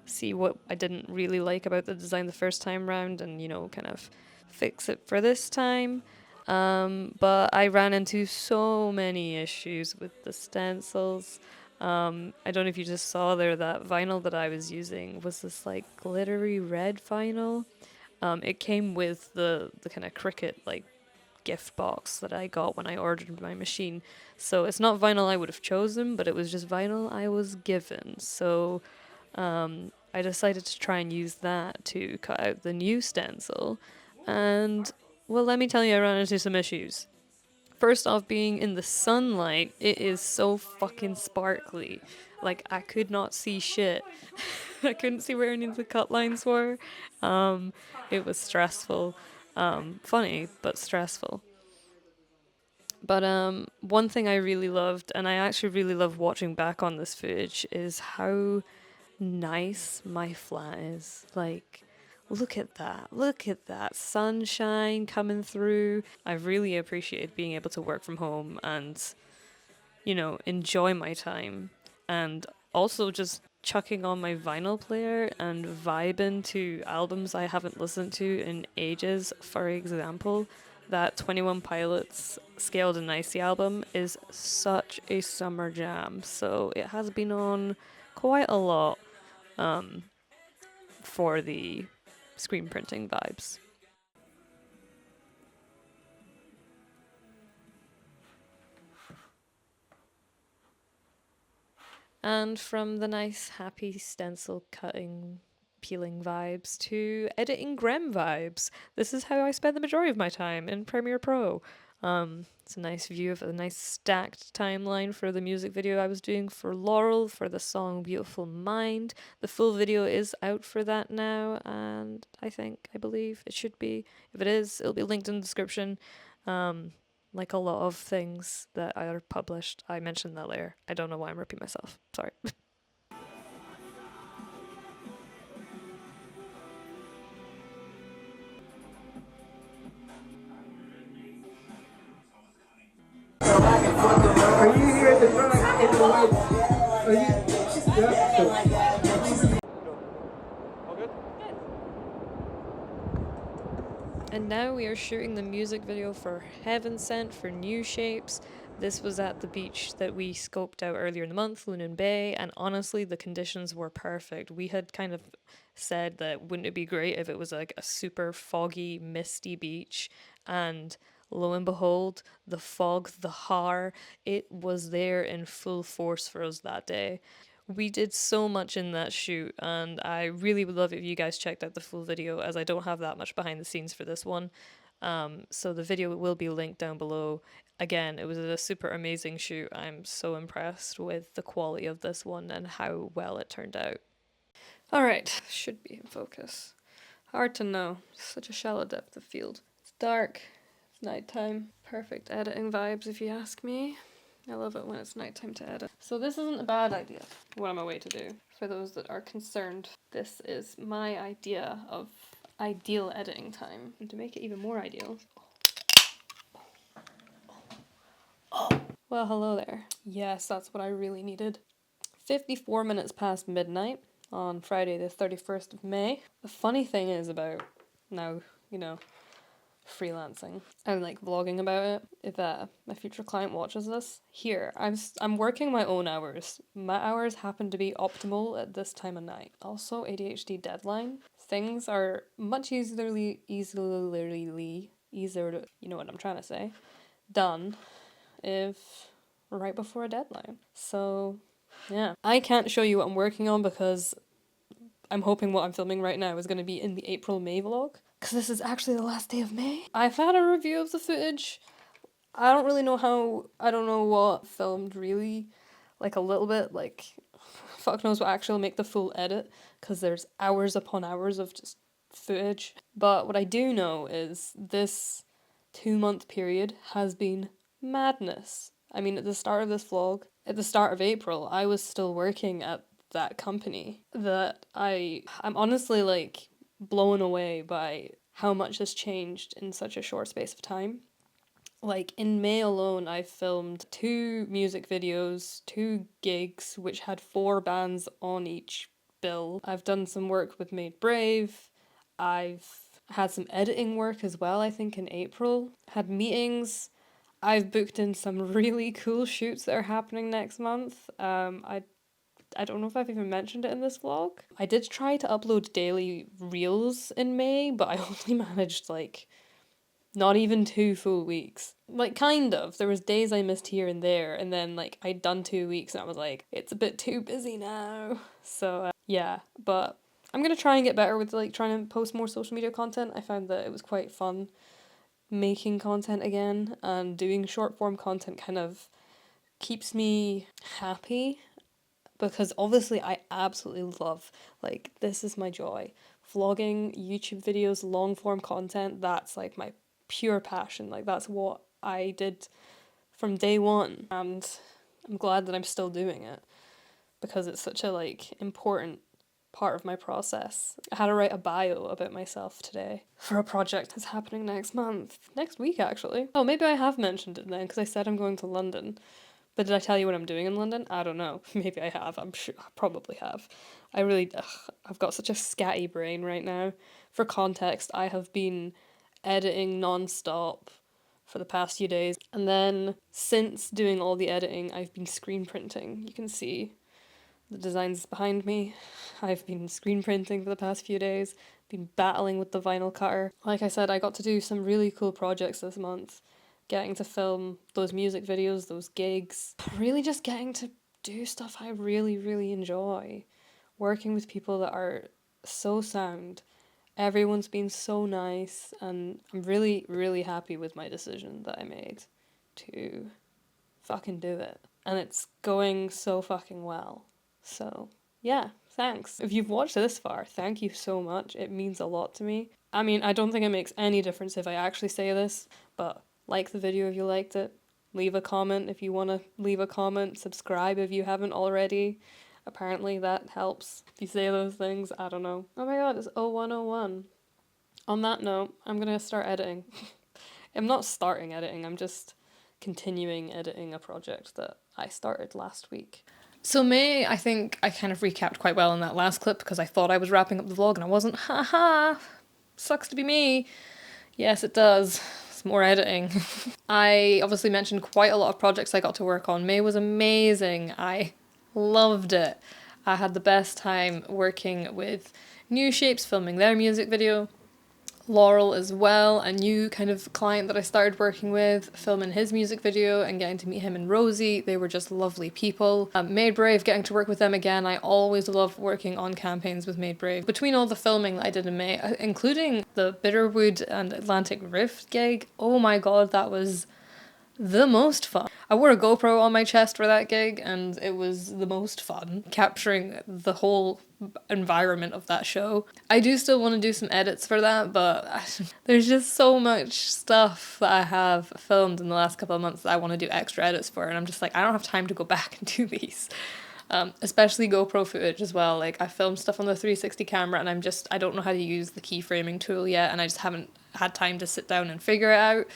See what I didn't really like about the design the first time round, and kind of fix it for this time. But I ran into so many issues with the stencils. I don't know if you just saw there that vinyl that I was using was this like glittery red vinyl. It came with the kind of Cricut like gift box that I got when I ordered my machine. So it's not vinyl I would have chosen, but it was just vinyl I was given. So I decided to try and use that to cut out the new stencil. And, well, let me tell you, I ran into some issues. First off, being in the sunlight, it is so fucking sparkly. Like, I could not see shit. I couldn't see where any of the cut lines were. It was stressful. Funny, but stressful. But one thing I really loved, and I actually really love watching back on this footage, is how nice my flat is. Like, look at that. Look at that sunshine coming through. I've really appreciated being able to work from home and, enjoy my time. And also just chucking on my vinyl player and vibing to albums I haven't listened to in ages. For example, that 21 Pilots Scaled and Icy album is such a summer jam. So it has been on quite a lot for the screen printing vibes. And from the nice, happy stencil cutting, peeling vibes to editing Grem vibes. This is how I spend the majority of my time in Premiere Pro. It's a nice view of a nice stacked timeline for the music video I was doing for Laurel for the song Beautiful Mind. The full video is out for that now, and I believe it should be. If it is, it'll be linked in the description. Like a lot of things that are published. I mentioned that later. I don't know why I'm repeating myself. Sorry. Are you here at the front in the white? Are you? Yeah. All good? And now we are shooting the music video for Heaven Sent for New Shapes. This was at the beach that we scoped out earlier in the month, Lunan Bay, and honestly, the conditions were perfect. We had kind of said that wouldn't it be great if it was like a super foggy, misty beach, and lo and behold, the fog, the har, it was there in full force for us that day. We did so much in that shoot, and I really would love it if you guys checked out the full video, as I don't have that much behind the scenes for this one. So the video will be linked down below. Again, it was a super amazing shoot. I'm so impressed with the quality of this one and how well it turned out. Alright, should be in focus. Hard to know. Such a shallow depth of field. It's dark. It's nighttime. Perfect editing vibes if you ask me. I love it when it's nighttime to edit. So this isn't a bad idea, what I'm away to do. For those that are concerned, this is my idea of ideal editing time. And to make it even more ideal... Well, hello there. Yes, that's what I really needed. 54 minutes past midnight on Friday the 31st of May. The funny thing is about now, freelancing. I'm like vlogging about it. If my future client watches this, here I'm working my own hours. My hours happen to be optimal at this time of night. Also, ADHD deadline. Things are much easier, you know what I'm trying to say, done if right before a deadline. So yeah, I can't show you what I'm working on because I'm hoping what I'm filming right now is going to be in the April-May vlog. Because this is actually the last day of May. I've had a review of the footage. I don't know what filmed really. like a little bit, like fuck knows what actually will make the full edit, because there's hours upon hours of just footage. But what I do know is this 2-month period has been madness. I mean, at the start of this vlog, at the start of April, I was still working at that company that I'm honestly like blown away by how much has changed in such a short space of time. Like in May alone, I filmed 2 music videos, 2 gigs, which had 4 bands on each bill. I've done some work with Made Brave. I've had some editing work as well, I think in April. Had meetings. I've booked in some really cool shoots that are happening next month. I don't know if I've even mentioned it in this vlog. I did try to upload daily reels in May, but I only managed like not even 2 full weeks. Like kind of. There was days I missed here and there, and then like I'd done 2 weeks and I was like, it's a bit too busy now. So yeah, but I'm gonna try and get better with like trying to post more social media content. I found that it was quite fun making content again, and doing short form content kind of keeps me happy, because obviously I absolutely love, like, this is my joy. Vlogging, YouTube videos, long form content, that's like my pure passion. Like that's what I did from day one, and I'm glad that I'm still doing it because it's such a like important part of my process. I had to write a bio about myself today for a project that's happening next week actually. Oh, maybe I have mentioned it then because I said I'm going to London. But did I tell you what I'm doing in London? I don't know. Maybe I have. I'm sure I probably have. I've got such a scatty brain right now. For context, I have been editing non-stop for the past few days. And then since doing all the editing, I've been screen printing. You can see the designs behind me. I've been screen printing for the past few days. Been battling with the vinyl cutter. Like I said, I got to do some really cool projects this month. Getting to film those music videos, those gigs. Really just getting to do stuff I really, really enjoy. Working with people that are so sound. Everyone's been so nice, and I'm really, really happy with my decision that I made to fucking do it. And it's going so fucking well. So, yeah, thanks. If you've watched this far, thank you so much. It means a lot to me. I mean, I don't think it makes any difference if I actually say this, but like the video if you liked it. Leave a comment if you want to leave a comment. Subscribe if you haven't already. Apparently that helps. If you say those things, I don't know. Oh my god, it's 0101. On that note, I'm gonna start editing. I'm not starting editing, I'm just continuing editing a project that I started last week. So May, I think I kind of recapped quite well in that last clip because I thought I was wrapping up the vlog and I wasn't. Haha! Sucks to be me. Yes, it does. More editing. I obviously mentioned quite a lot of projects I got to work on. May was amazing. I loved it. I had the best time working with New Shapes, filming their music video. Laurel as well, a new kind of client that I started working with, filming his music video and getting to meet him and Rosie. They were just lovely people. Made Brave, getting to work with them again. I always love working on campaigns with Made Brave. Between all the filming that I did in May, including the Bitterwood and Atlantic Rift gig, oh my god, that was the most fun. I wore a GoPro on my chest for that gig and it was the most fun, capturing the whole environment of that show. I do still want to do some edits for that, but there's just so much stuff that I have filmed in the last couple of months that I want to do extra edits for, and I'm just like, I don't have time to go back and do these. Especially GoPro footage as well. Like I filmed stuff on the 360 camera and I don't know how to use the keyframing tool yet, and I just haven't had time to sit down and figure it out.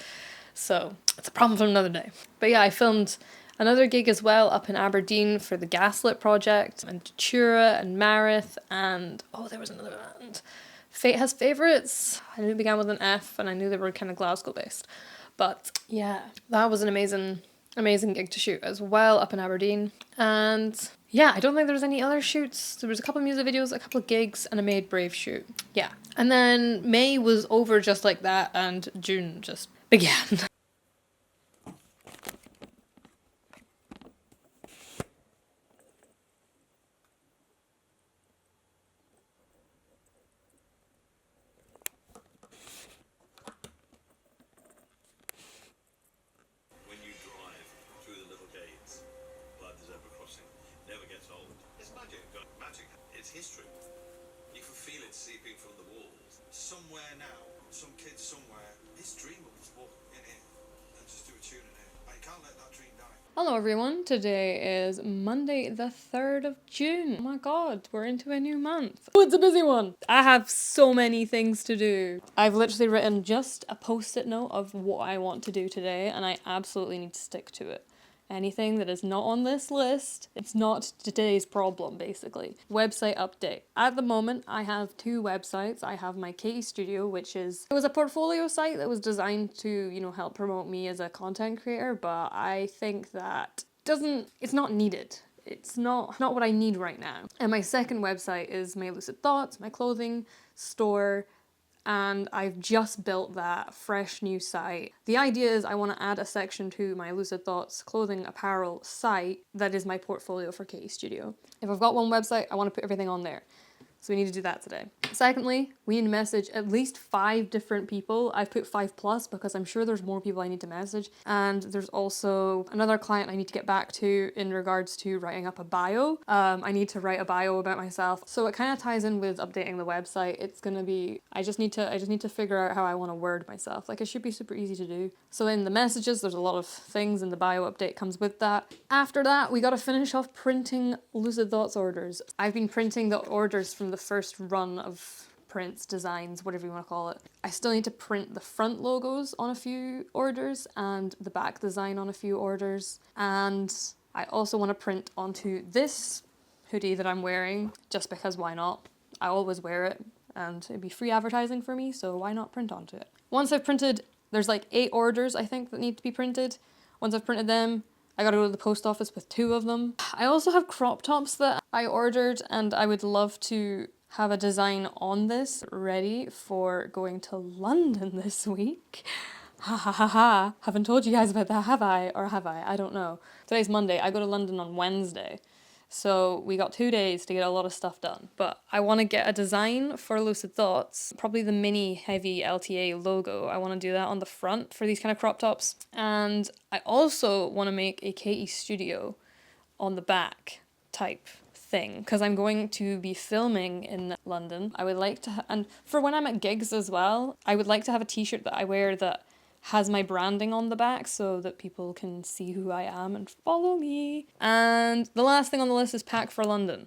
So it's a problem for another day. But yeah, I filmed another gig as well up in Aberdeen for the Gaslit project, and Datura and Marith, and oh, there was another band. Fate Has Favourites. I knew it began with an F and I knew they were kind of Glasgow based. But yeah, that was an amazing gig to shoot as well up in Aberdeen. And yeah, I don't think there was any other shoots. There was a couple of music videos, a couple of gigs, and a Made Brave shoot. Yeah. And then May was over just like that, and June just began. When you drive through the little gates, like the zebra crossing It's history. You can feel it seeping from the walls. Somewhere now, some kid somewhere, his dream was walk in here and just do a tune in here. I can't let that dream die. Hello everyone, today is Monday the 3rd of June. Oh my god, we're into a new month. Oh, it's a busy one! I have so many things to do. I've literally written just a post-it note of what I want to do today and I absolutely need to stick to it. Anything that is not on this list, it's not today's problem, basically. Website update. At the moment, I have 2 websites. I have my Katie Studio, which it was a portfolio site that was designed to, you know, help promote me as a content creator, but I think that it's not needed. It's not what I need right now. And my second website is my Lucid Thoughts, my clothing store, and I've just built that fresh new site. The idea is I want to add a section to my Lucid Thoughts clothing apparel site that is my portfolio for Katie Studio. If I've got one website, I want to put everything on there. So we need to do that today. Secondly, we need to message at least 5 different people. I've put 5+ because I'm sure there's more people I need to message. And there's also another client I need to get back to in regards to writing up a bio. I need to write a bio about myself. So it kind of ties in with updating the website. It's gonna be, I just need to figure out how I want to word myself. Like, it should be super easy to do. So in the messages, there's a lot of things, and the bio update comes with that. After that, we gotta finish off printing Lucid Thoughts orders. I've been printing the orders from the first run of prints, designs, whatever you want to call it. I still need to print the front logos on a few orders and the back design on a few orders. And I also want to print onto this hoodie that I'm wearing, just because why not? I always wear it and it'd be free advertising for me, so why not print onto it? Once I've printed, there's like 8 orders I think that need to be printed. Once I've printed them, I gotta go to the post office with 2 of them. I also have crop tops that I ordered and I would love to have a design on this ready for going to London this week. Ha ha ha ha. Haven't told you guys about that, have I? Or have I? I don't know. Today's Monday. I go to London on Wednesday. So we got 2 days to get a lot of stuff done. But I want to get a design for Lucid Thoughts, probably the mini heavy LTA logo. I want to do that on the front for these kind of crop tops. And I also want to make a Katie Studio on the back type thing, because I'm going to be filming in London. I would like to, and for when I'm at gigs as well, I would like to have a t-shirt that I wear that has my branding on the back so that people can see who I am and follow me. And the last thing on the list is pack for London,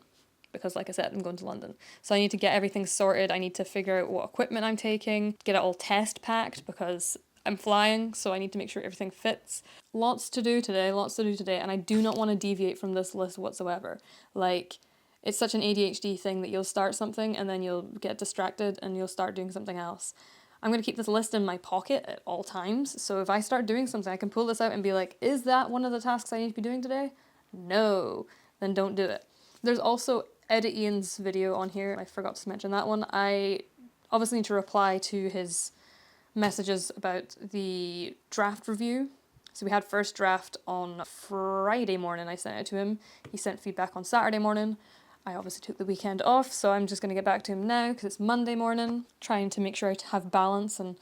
because like I said, I'm going to London. So I need to get everything sorted. I need to figure out what equipment I'm taking, get it all test packed because I'm flying, so I need to make sure everything fits. Lots to do today, and I do not want to deviate from this list whatsoever. Like, it's such an ADHD thing that you'll start something and then you'll get distracted and you'll start doing something else. I'm going to keep this list in my pocket at all times, so if I start doing something, I can pull this out and be like, is that one of the tasks I need to be doing today? No, then don't do it. There's also Edit Ian's video on here. I forgot to mention that one. I obviously need to reply to his messages about the draft review. So we had first draft on Friday morning. I sent it to him. He sent feedback on Saturday morning. I obviously took the weekend off, so I'm just going to get back to him now because it's Monday morning, trying to make sure I have balance and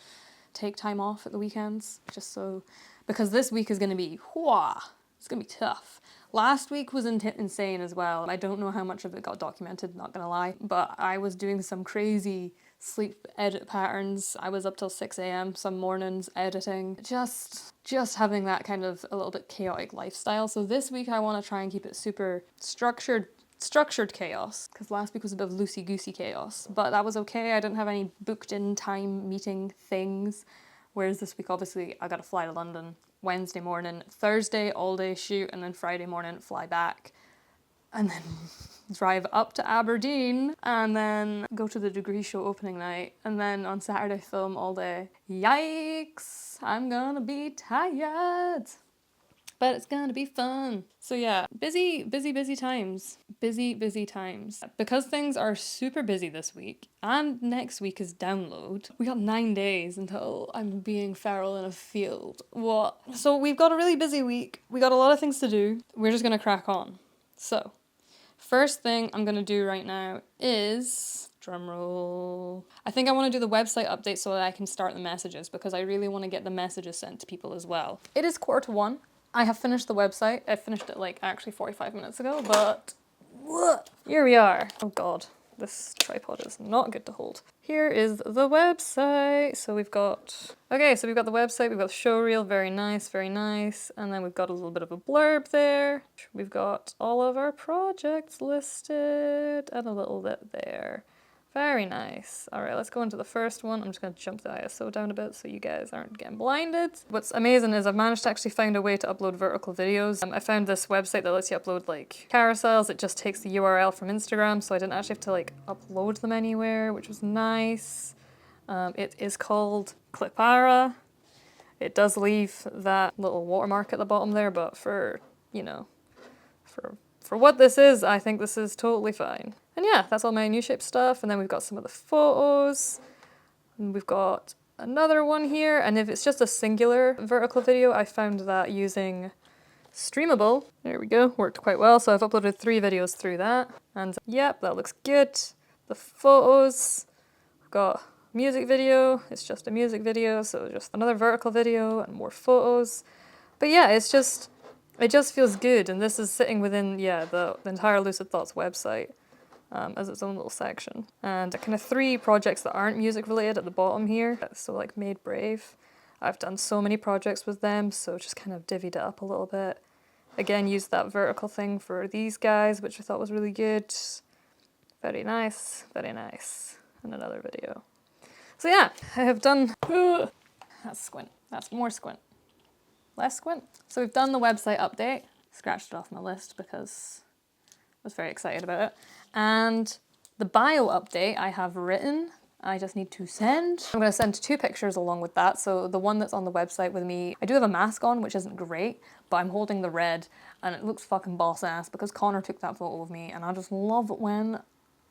take time off at the weekends, just so, because this week is going to be, it's going to be tough. Last week was insane as well. I don't know how much of it got documented, not going to lie, but I was doing some crazy sleep edit patterns. I was up till 6 a.m. some mornings editing, just having that kind of a little bit chaotic lifestyle. So this week I want to try and keep it super structured chaos, because last week was a bit of loosey-goosey chaos, but that was okay. I didn't have any booked in time meeting things, whereas this week obviously I gotta fly to London Wednesday morning, Thursday all day shoot, and then Friday morning fly back, and then drive up to Aberdeen, and then go to the Degree Show opening night, and then on Saturday film all day. Yikes! I'm gonna be tired! But it's gonna be fun. So yeah, busy times. Busy times. Because things are super busy this week, and next week is download, we got 9 days until I'm being feral in a field. What? So we've got a really busy week. We got a lot of things to do. We're just gonna crack on. So, first thing I'm gonna do right now is, drumroll, I think I want to do the website update so that I can start the messages, because I really want to get the messages sent to people as well. It is 1:45. I have finished the website. I finished it like actually 45 minutes ago, but here we are. Oh god, this tripod is not good to hold. Here is the website. So we've got, okay, so we've got the website, we've got the show reel, very nice, very nice. And then we've got a little bit of a blurb there. We've got all of our projects listed and a little bit there. Very nice. All right, let's go into the first one. I'm just going to jump the ISO down a bit so you guys aren't getting blinded. What's amazing is I've managed to actually find a way to upload vertical videos. I found this website that lets you upload like carousels. It just takes the URL from Instagram, so I didn't actually have to like upload them anywhere, which was nice. It is called Clipara. It does leave that little watermark at the bottom there, but for, you know, for what this is, I think this is totally fine. And yeah, that's all my new shape stuff. And then we've got some of the photos. And we've got another one here. And if it's just a singular vertical video, I found that using Streamable, there we go, worked quite well. So I've uploaded 3 videos through that. And yep, that looks good. The photos, we've got music video. It's just a music video, so just another vertical video and more photos. But yeah, it just feels good, and this is sitting within, yeah, the entire Lucid Thoughts website as its own little section. And kind of 3 projects that aren't music related at the bottom here. So like Made Brave, I've done so many projects with them, so just kind of divvied it up a little bit. Again, used that vertical thing for these guys, which I thought was really good. Very nice, very nice. And another video. So yeah, I have done, that's squint, that's more squint. Less squint. So we've done the website update, scratched it off my list because I was very excited about it. And the bio update I have written, I just need to send. I'm going to send 2 pictures along with that. So the one that's on the website with me, I do have a mask on, which isn't great, but I'm holding the red and it looks fucking boss ass because Connor took that photo of me, and I just love it when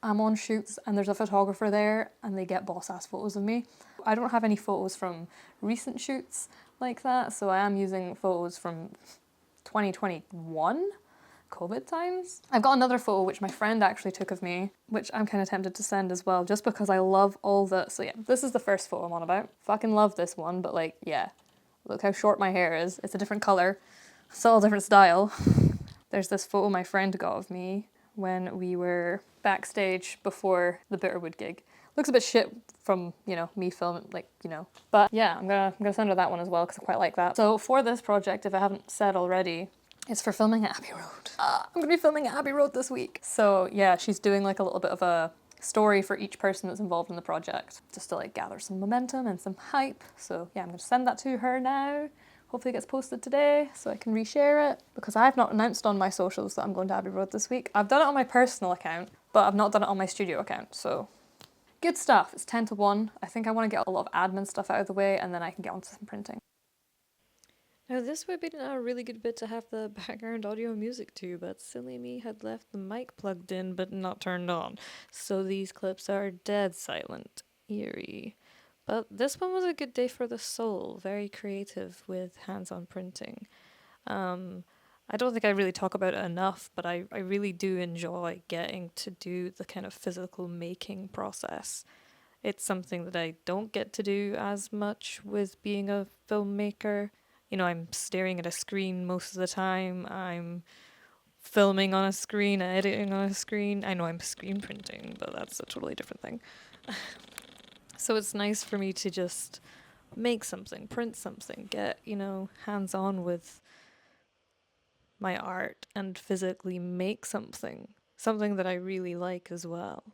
I'm on shoots and there's a photographer there and they get boss ass photos of me. I don't have any photos from recent shoots like that, so I am using photos from 2021 COVID times. I've got another photo which my friend actually took of me, which I'm kind of tempted to send as well, just because I love all the, so yeah, this is the first photo I'm on about. Fucking love this one, but like, yeah, look how short my hair is. It's a different color, it's all a different style. There's this photo my friend got of me when we were backstage before the Bitterwood gig. Looks a bit shit from, you know, me filming, like, you know. But yeah, I'm gonna send her that one as well because I quite like that. So for this project, if I haven't said already, it's for filming at Abbey Road. I'm gonna be filming at Abbey Road this week. So yeah, she's doing like a little bit of a story for each person that's involved in the project, just to like gather some momentum and some hype. So yeah, I'm gonna send that to her now. Hopefully it gets posted today so I can reshare it, because I've not announced on my socials that I'm going to Abbey Road this week. I've done it on my personal account, but I've not done it on my studio account, so good stuff. It's 10 to 1. I think I want to get a lot of admin stuff out of the way and then I can get onto some printing. Now this would be a really good bit to have the background audio and music to, but silly me had left the mic plugged in but not turned on, so these clips are dead silent. Eerie. But this one was a good day for the soul, very creative with hands-on printing. I don't think I really talk about it enough, but I really do enjoy getting to do the kind of physical making process. It's something that I don't get to do as much with being a filmmaker. You know, I'm staring at a screen most of the time, I'm filming on a screen, editing on a screen. I know I'm screen printing, but that's a totally different thing. So it's nice for me to just make something, print something, get, you know, hands-on with my art and physically make something that I really like as well.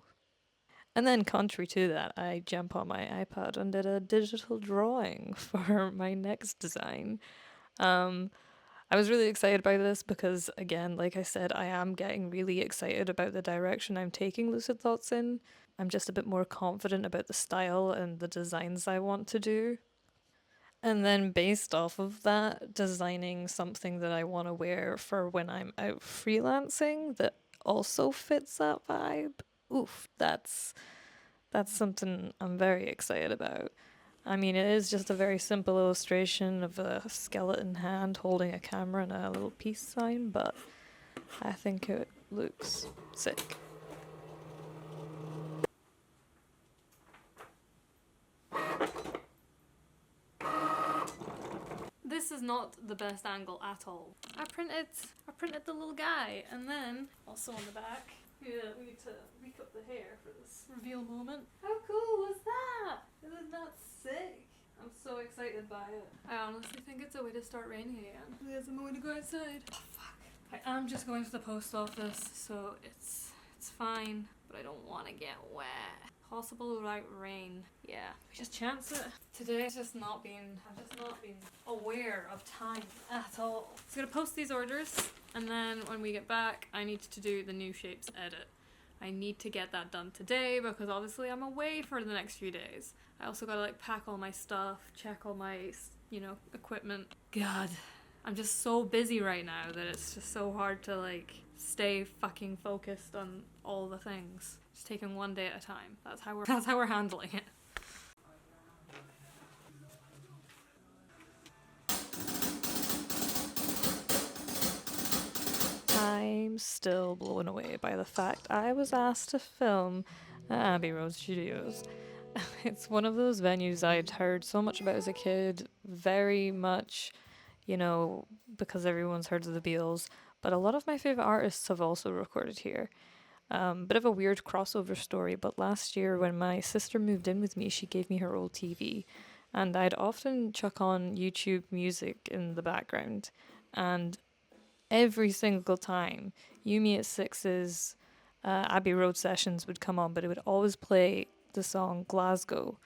And then contrary to that, I jump on my iPad and did a digital drawing for my next design. I was really excited by this because, again, like I said, I am getting really excited about the direction I'm taking Lucid Thoughts in. I'm just a bit more confident about the style and the designs I want to do. And then based off of that, designing something that I want to wear for when I'm out freelancing that also fits that vibe. Oof, that's something I'm very excited about. I mean, it is just a very simple illustration of a skeleton hand holding a camera and a little peace sign, but I think it looks sick. This is not the best angle at all. I printed the little guy, and then also on the back, we the hair for this reveal moment. How cool was that? Isn't that sick? I'm so excited by it. I honestly think it's a way to start raining again. There's a way to go outside. Oh fuck. I am just going to the post office, so it's fine, but I don't want to get wet. Possible without rain. Yeah, we just chance it. Today I've just not been aware of time at all. So I'm gonna post these orders, and then when we get back, I need to do the new shapes edit. I need to get that done today because obviously I'm away for the next few days. I also gotta like pack all my stuff, check all my, you know, equipment. God, I'm just so busy right now that it's just so hard to like stay fucking focused on all the things. Just taking one day at a time. That's how we're handling it. I'm still blown away by the fact I was asked to film at Abbey Road Studios. It's one of those venues I'd heard so much about as a kid, very much, you know, because everyone's heard of the Beatles, but a lot of my favourite artists have also recorded here. Bit of a weird crossover story, but last year when my sister moved in with me, she gave me her old TV, and I'd often chuck on YouTube music in the background, and every single time You Me at Six's Abbey Road sessions would come on, but it would always play the song Glasgow,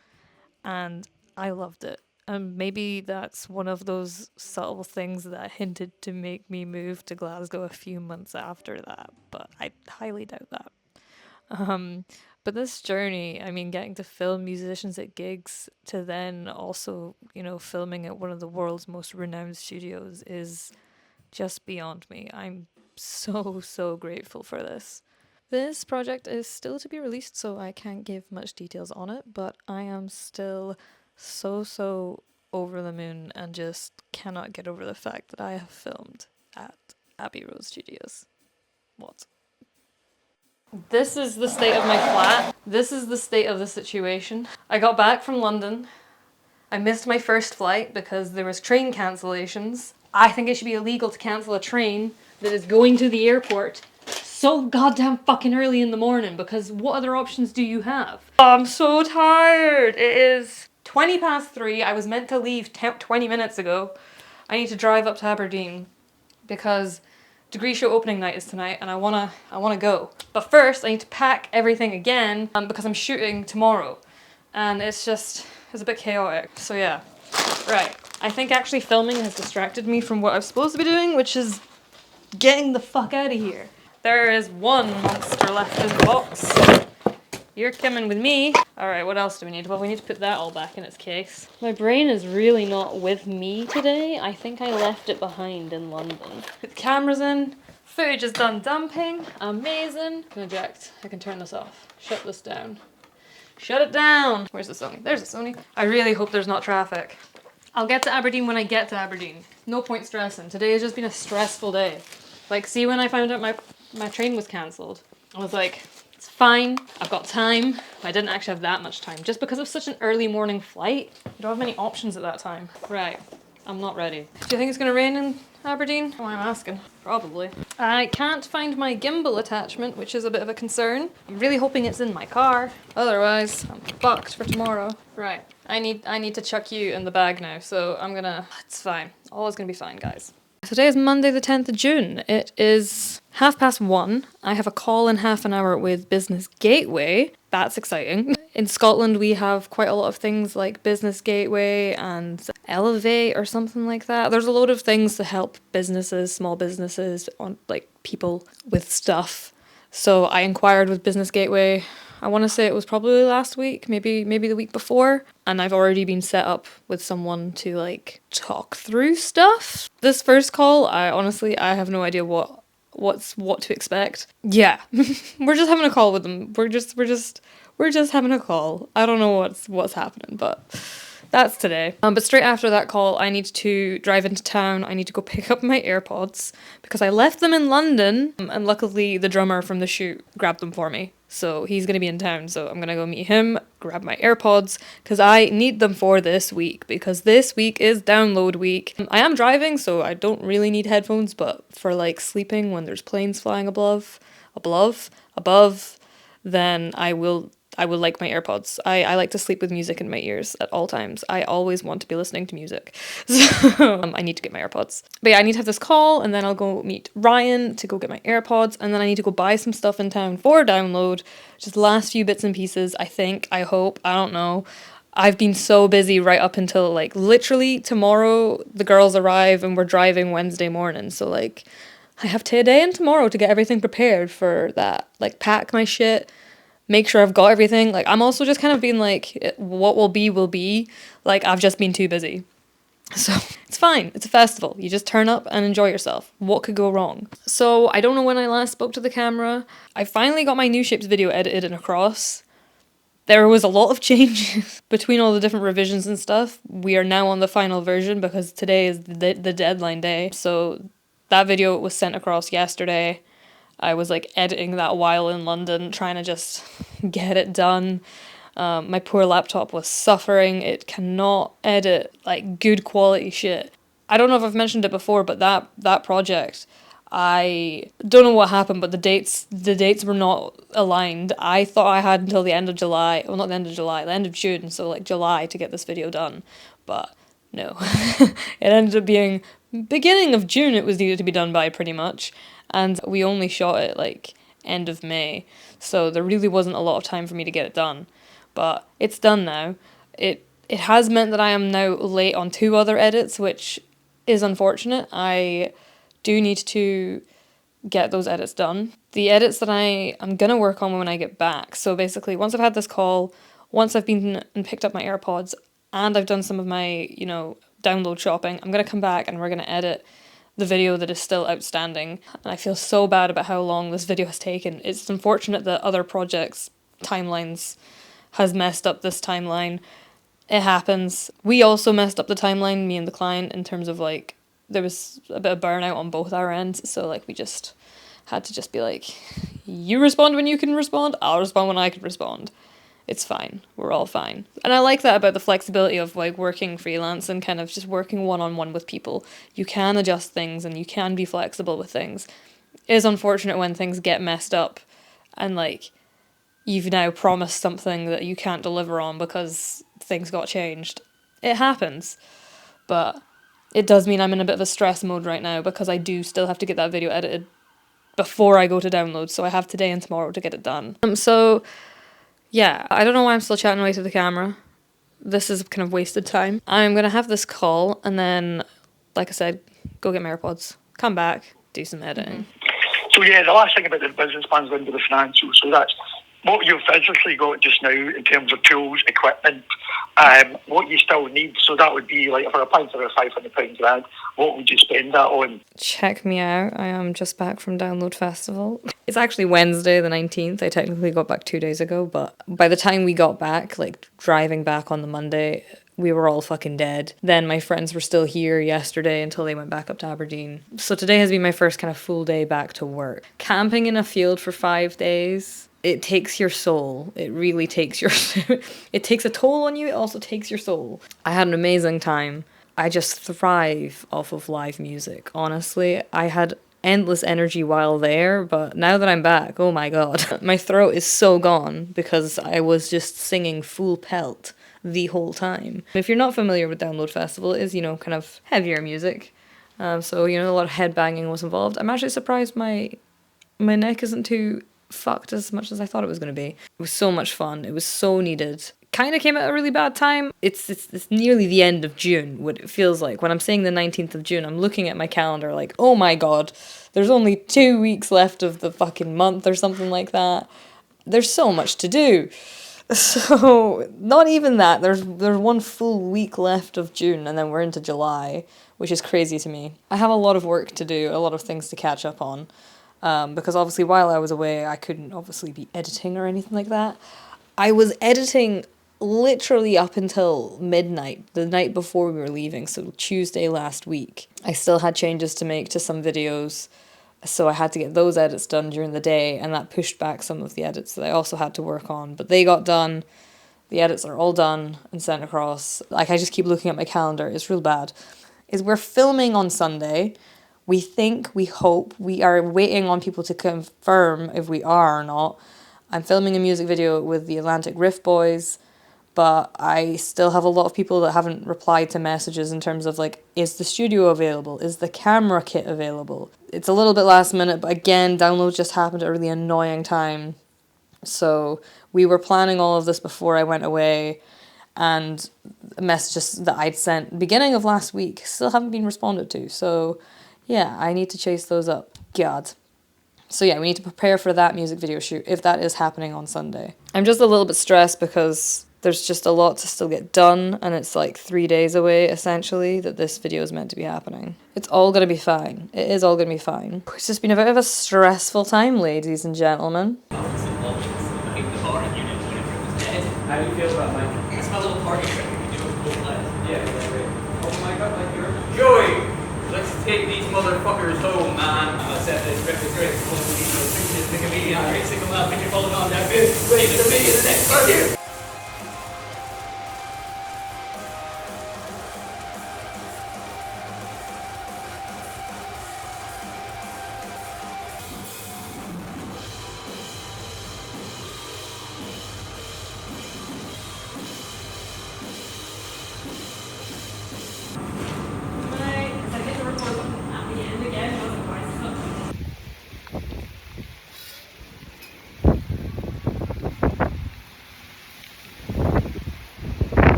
and I loved it. And maybe that's one of those subtle things that hinted to make me move to Glasgow a few months after that, but I highly doubt that. But this journey, I mean, getting to film musicians at gigs to then also, you know, filming at one of the world's most renowned studios is just beyond me. I'm so grateful for this. This project is still to be released, so I can't give much details on it, but I am still so over the moon and just cannot get over the fact that I have filmed at Abbey Road Studios. What? This is the state of my flat. This is the state of the situation. I got back from London. I missed my first flight because there was train cancellations. I think it should be illegal to cancel a train that is going to the airport so goddamn fucking early in the morning, because what other options do you have? Oh, I'm so tired. It is 20 past 3. I was meant to leave 20 minutes ago. I need to drive up to Aberdeen because Degree Show opening night is tonight and I wanna go. But first I need to pack everything again because I'm shooting tomorrow. And it's a bit chaotic. So yeah. Right. I think actually filming has distracted me from what I'm supposed to be doing, which is getting the fuck out of here. There is one monster left in the box. You're coming with me. Alright, what else do we need? Well, we need to put that all back in its case. My brain is really not with me today. I think I left it behind in London. Put the cameras in. Footage is done dumping. Amazing. Can eject. I can turn this off. Shut this down. Shut it down! Where's the Sony? There's the Sony. I really hope there's not traffic. I'll get to Aberdeen when I get to Aberdeen. No point stressing. Today has just been a stressful day. Like, see when I found out my train was cancelled? I was like, it's fine, I've got time. I didn't actually have that much time. Just because of such an early morning flight, you don't have many options at that time. Right, I'm not ready. Do you think it's gonna rain in Aberdeen? Oh, I'm asking. Probably. I can't find my gimbal attachment, which is a bit of a concern. I'm really hoping it's in my car. Otherwise, I'm fucked for tomorrow. Right, I need to chuck you in the bag now, so I'm gonna... It's fine. All is gonna be fine, guys. Today is Monday the 10th of June. It is 1:30. I have a call in half an hour with Business Gateway. That's exciting. In Scotland we have quite a lot of things like Business Gateway and Elevate or something like that. There's a load of things to help businesses, small businesses, on like people with stuff. So I inquired with Business Gateway. I want to say it was probably last week, maybe the week before, and I've already been set up with someone to like talk through stuff. This first call, I have no idea what to expect. Yeah, we're just having a call with them. We're just having a call. I don't know what's happening, but that's today. But straight after that call, I need to drive into town. I need to go pick up my AirPods because I left them in London, and luckily the drummer from the shoot grabbed them for me. So he's going to be in town, so I'm going to go meet him, grab my AirPods, because I need them for this week, because this week is download week. I am driving, so I don't really need headphones, but for like sleeping when there's planes flying above, then I would like my AirPods. I like to sleep with music in my ears at all times. I always want to be listening to music. So I need to get my AirPods. But yeah, I need to have this call, and then I'll go meet Ryan to go get my AirPods, and then I need to go buy some stuff in town for download. Just the last few bits and pieces, I think, I hope, I don't know. I've been so busy right up until like literally tomorrow the girls arrive and we're driving Wednesday morning. So like I have today and tomorrow to get everything prepared for that. Like pack my shit, make sure I've got everything. Like I'm also just kind of being like, what will be will be. Like I've just been too busy. So it's fine. It's a festival. You just turn up and enjoy yourself. What could go wrong? So I don't know when I last spoke to the camera. I finally got my New Shapes video edited and across. There was a lot of changes between all the different revisions and stuff. We are now on the final version because today is the deadline day. So that video was sent across yesterday. I was like editing that while in London, trying to just get it done. My poor laptop was suffering. It cannot edit like good quality shit. I don't know if I've mentioned it before, but that project, I don't know what happened, but the dates were not aligned. I thought I had until the end of July, well not the end of July, the end of June, so like July to get this video done, but no. It ended up being beginning of June it was needed to be done by pretty much, and we only shot it like end of May, so there really wasn't a lot of time for me to get it done, but it's done now. It has meant that I am now late on 2 other edits, which is unfortunate. I do need to get those edits done. The edits that I am going to work on when I get back. So basically, once I've had this call, once I've been and picked up my AirPods, and I've done some of my, download shopping, I'm going to come back and we're going to edit the video that is still outstanding. And I feel so bad about how long this video has taken. It's unfortunate that other projects' timelines has messed up this timeline. It happens. We also messed up the timeline, me and the client, in terms of like, there was a bit of burnout on both our ends, so like we just had to just be like, you respond when you can respond, I'll respond when I can respond. It's fine. We're all fine. And I like that about the flexibility of like working freelance and kind of just working one-on-one with people. You can adjust things and you can be flexible with things. It is unfortunate when things get messed up and like you've now promised something that you can't deliver on because things got changed. It happens. But it does mean I'm in a bit of a stress mode right now because I do still have to get that video edited before I go to download, so I have today and tomorrow to get it done. So, yeah, I don't know why I'm still chatting away to the camera. This is kind of wasted time. I'm going to have this call and then, like I said, go get my AirPods, come back, do some editing. So yeah, the last thing about the business plan is going to be the financials. So that's what you've physically got just now in terms of tools, equipment, what you still need. So that would be like if we're applying for a £500 grant, what would you spend that on? Check me out. I am just back from Download Festival. It's actually Wednesday the 19th. I technically got back 2 days ago, but by the time we got back, like driving back on the Monday, we were all fucking dead. Then my friends were still here yesterday until they went back up to Aberdeen. So today has been my first kind of full day back to work. Camping in a field for 5 days, it takes your soul. It really takes your... It takes a toll on you, it also takes your soul. I had an amazing time. I just thrive off of live music, honestly. I had endless energy while there, but now that I'm back, oh my god. My throat is so gone because I was just singing full pelt the whole time. If you're not familiar with Download Festival, it is, kind of heavier music. So, a lot of headbanging was involved. I'm actually surprised my neck isn't too fucked as much as I thought it was going to be. It was so much fun. It was so needed. Kind of came at a really bad time. It's nearly the end of June, what it feels like. When I'm saying the 19th of June, I'm looking at my calendar like, oh my god, there's only 2 weeks left of the fucking month or something like that. There's so much to do. So, not even that. There's 1 full week left of June and then we're into July, which is crazy to me. I have a lot of work to do, a lot of things to catch up on. Because obviously while I was away, I couldn't obviously be editing or anything like that. I was editing literally up until midnight, the night before we were leaving, so Tuesday last week. I still had changes to make to some videos, so I had to get those edits done during the day, and that pushed back some of the edits that I also had to work on. But they got done, the edits are all done and sent across. Like, I just keep looking at my calendar, it's real bad. We're filming on Sunday. We think, we hope, we are waiting on people to confirm if we are or not. I'm filming a music video with the Atlantic Rift Boys, but I still have a lot of people that haven't replied to messages in terms of like, is the studio available? Is the camera kit available? It's a little bit last minute, but again, download just happened at a really annoying time. So we were planning all of this before I went away, and messages that I'd sent beginning of last week still haven't been responded to. So yeah, I need to chase those up. God. So yeah, we need to prepare for that music video shoot if that is happening on Sunday. I'm just a little bit stressed because there's just a lot to still get done, and it's like 3 days away essentially that this video is meant to be happening. It's all gonna be fine. It is all gonna be fine. It's just been a bit of a stressful time, ladies and gentlemen. How do you feel about like? It's my little party trick. We can do it with both legs. Yeah, right. Oh my god, like you're Joey. Let's take these motherfuckers home, man. Let's have this record great. Think of me, I'm racing them up, and you're holding on that bit. Wait for me in the next part here.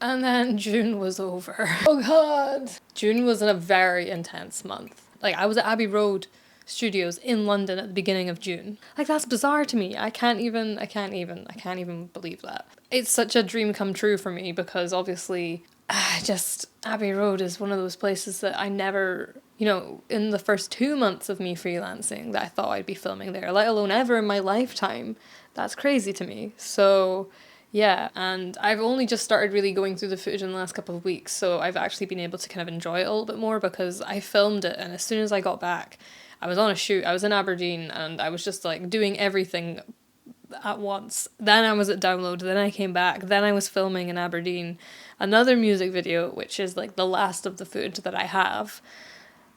And then June was over. Oh god. June was a very intense month. Like, I was at Abbey Road Studios in London at the beginning of June. Like, that's bizarre to me. I can't even believe that. It's such a dream come true for me because obviously Abbey Road is one of those places that I never, you know, in the first 2 months of me freelancing that I thought I'd be filming there, let alone ever in my lifetime. That's crazy to me. So yeah, and I've only just started really going through the footage in the last couple of weeks, so I've actually been able to kind of enjoy it a little bit more because I filmed it, and as soon as I got back, I was on a shoot, I was in Aberdeen, and I was just like doing everything at once. Then I was at Download, then I came back, then I was filming in Aberdeen another music video, which is like the last of the footage that I have.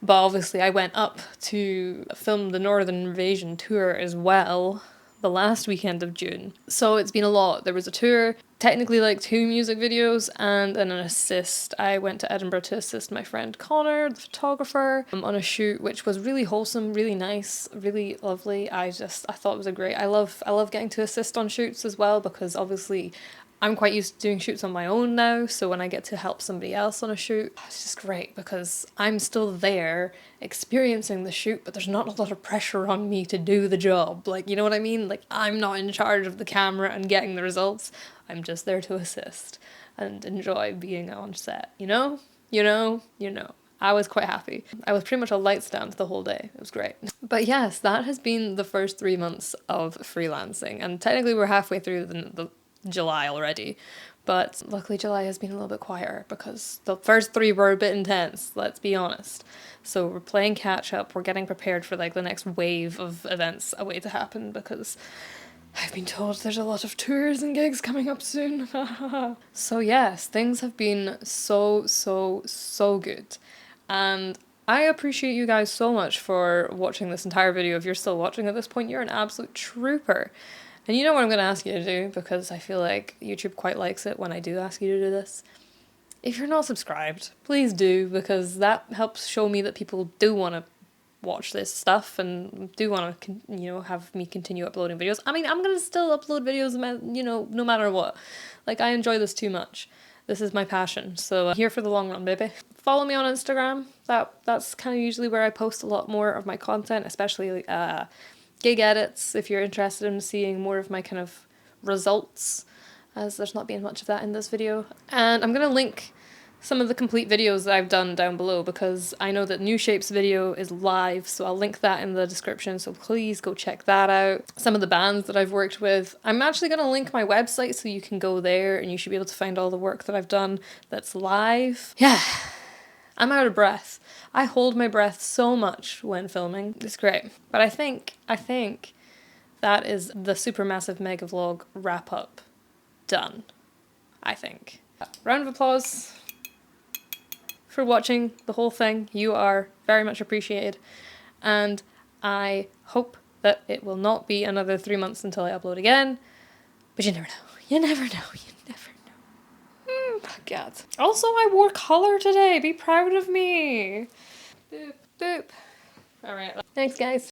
But obviously I went up to film the Northern Invasion tour as well, the last weekend of June. So it's been a lot. There was a tour, technically like 2 music videos, and then an assist. I went to Edinburgh to assist my friend Connor, the photographer, on a shoot which was really wholesome, really nice, really lovely. I thought it was a great, I love getting to assist on shoots as well because obviously I'm quite used to doing shoots on my own now, so when I get to help somebody else on a shoot, it's just great because I'm still there experiencing the shoot, but there's not a lot of pressure on me to do the job. Like, you know what I mean? Like, I'm not in charge of the camera and getting the results. I'm just there to assist and enjoy being on set, you know? You know? I was quite happy. I was pretty much a light stand the whole day. It was great. But yes, that has been the first 3 months of freelancing, and technically we're halfway through the July already, but luckily July has been a little bit quieter because the first 3 were a bit intense, let's be honest. So we're playing catch up, we're getting prepared for like the next wave of events away to happen because I've been told there's a lot of tours and gigs coming up soon. So yes, things have been so good, and I appreciate you guys so much for watching this entire video. If you're still watching at this point, you're an absolute trooper. And you know what I'm going to ask you to do, because I feel like YouTube quite likes it when I do ask you to do this. If you're not subscribed, please do, because that helps show me that people do want to watch this stuff and do want to, you know, have me continue uploading videos. I mean, I'm going to still upload videos, you know, no matter what. Like, I enjoy this too much. This is my passion. So here for the long run, baby. Follow me on Instagram. That's kind of usually where I post a lot more of my content, especially gig edits, if you're interested in seeing more of my kind of results, as there's not been much of that in this video. And I'm going to link some of the complete videos that I've done down below, because I know that New Shape's video is live, so I'll link that in the description, so please go check that out. Some of the bands that I've worked with. I'm actually going to link my website so you can go there and you should be able to find all the work that I've done that's live. Yeah. I'm out of breath. I hold my breath so much when filming. It's great. But I think that is the supermassive mega vlog wrap up done. I think. Round of applause for watching the whole thing. You are very much appreciated. And I hope that it will not be another 3 months until I upload again. But you never know. You never know. You never know. God. Also, I wore colour today. Be proud of me. Boop, boop. Alright. Thanks, guys.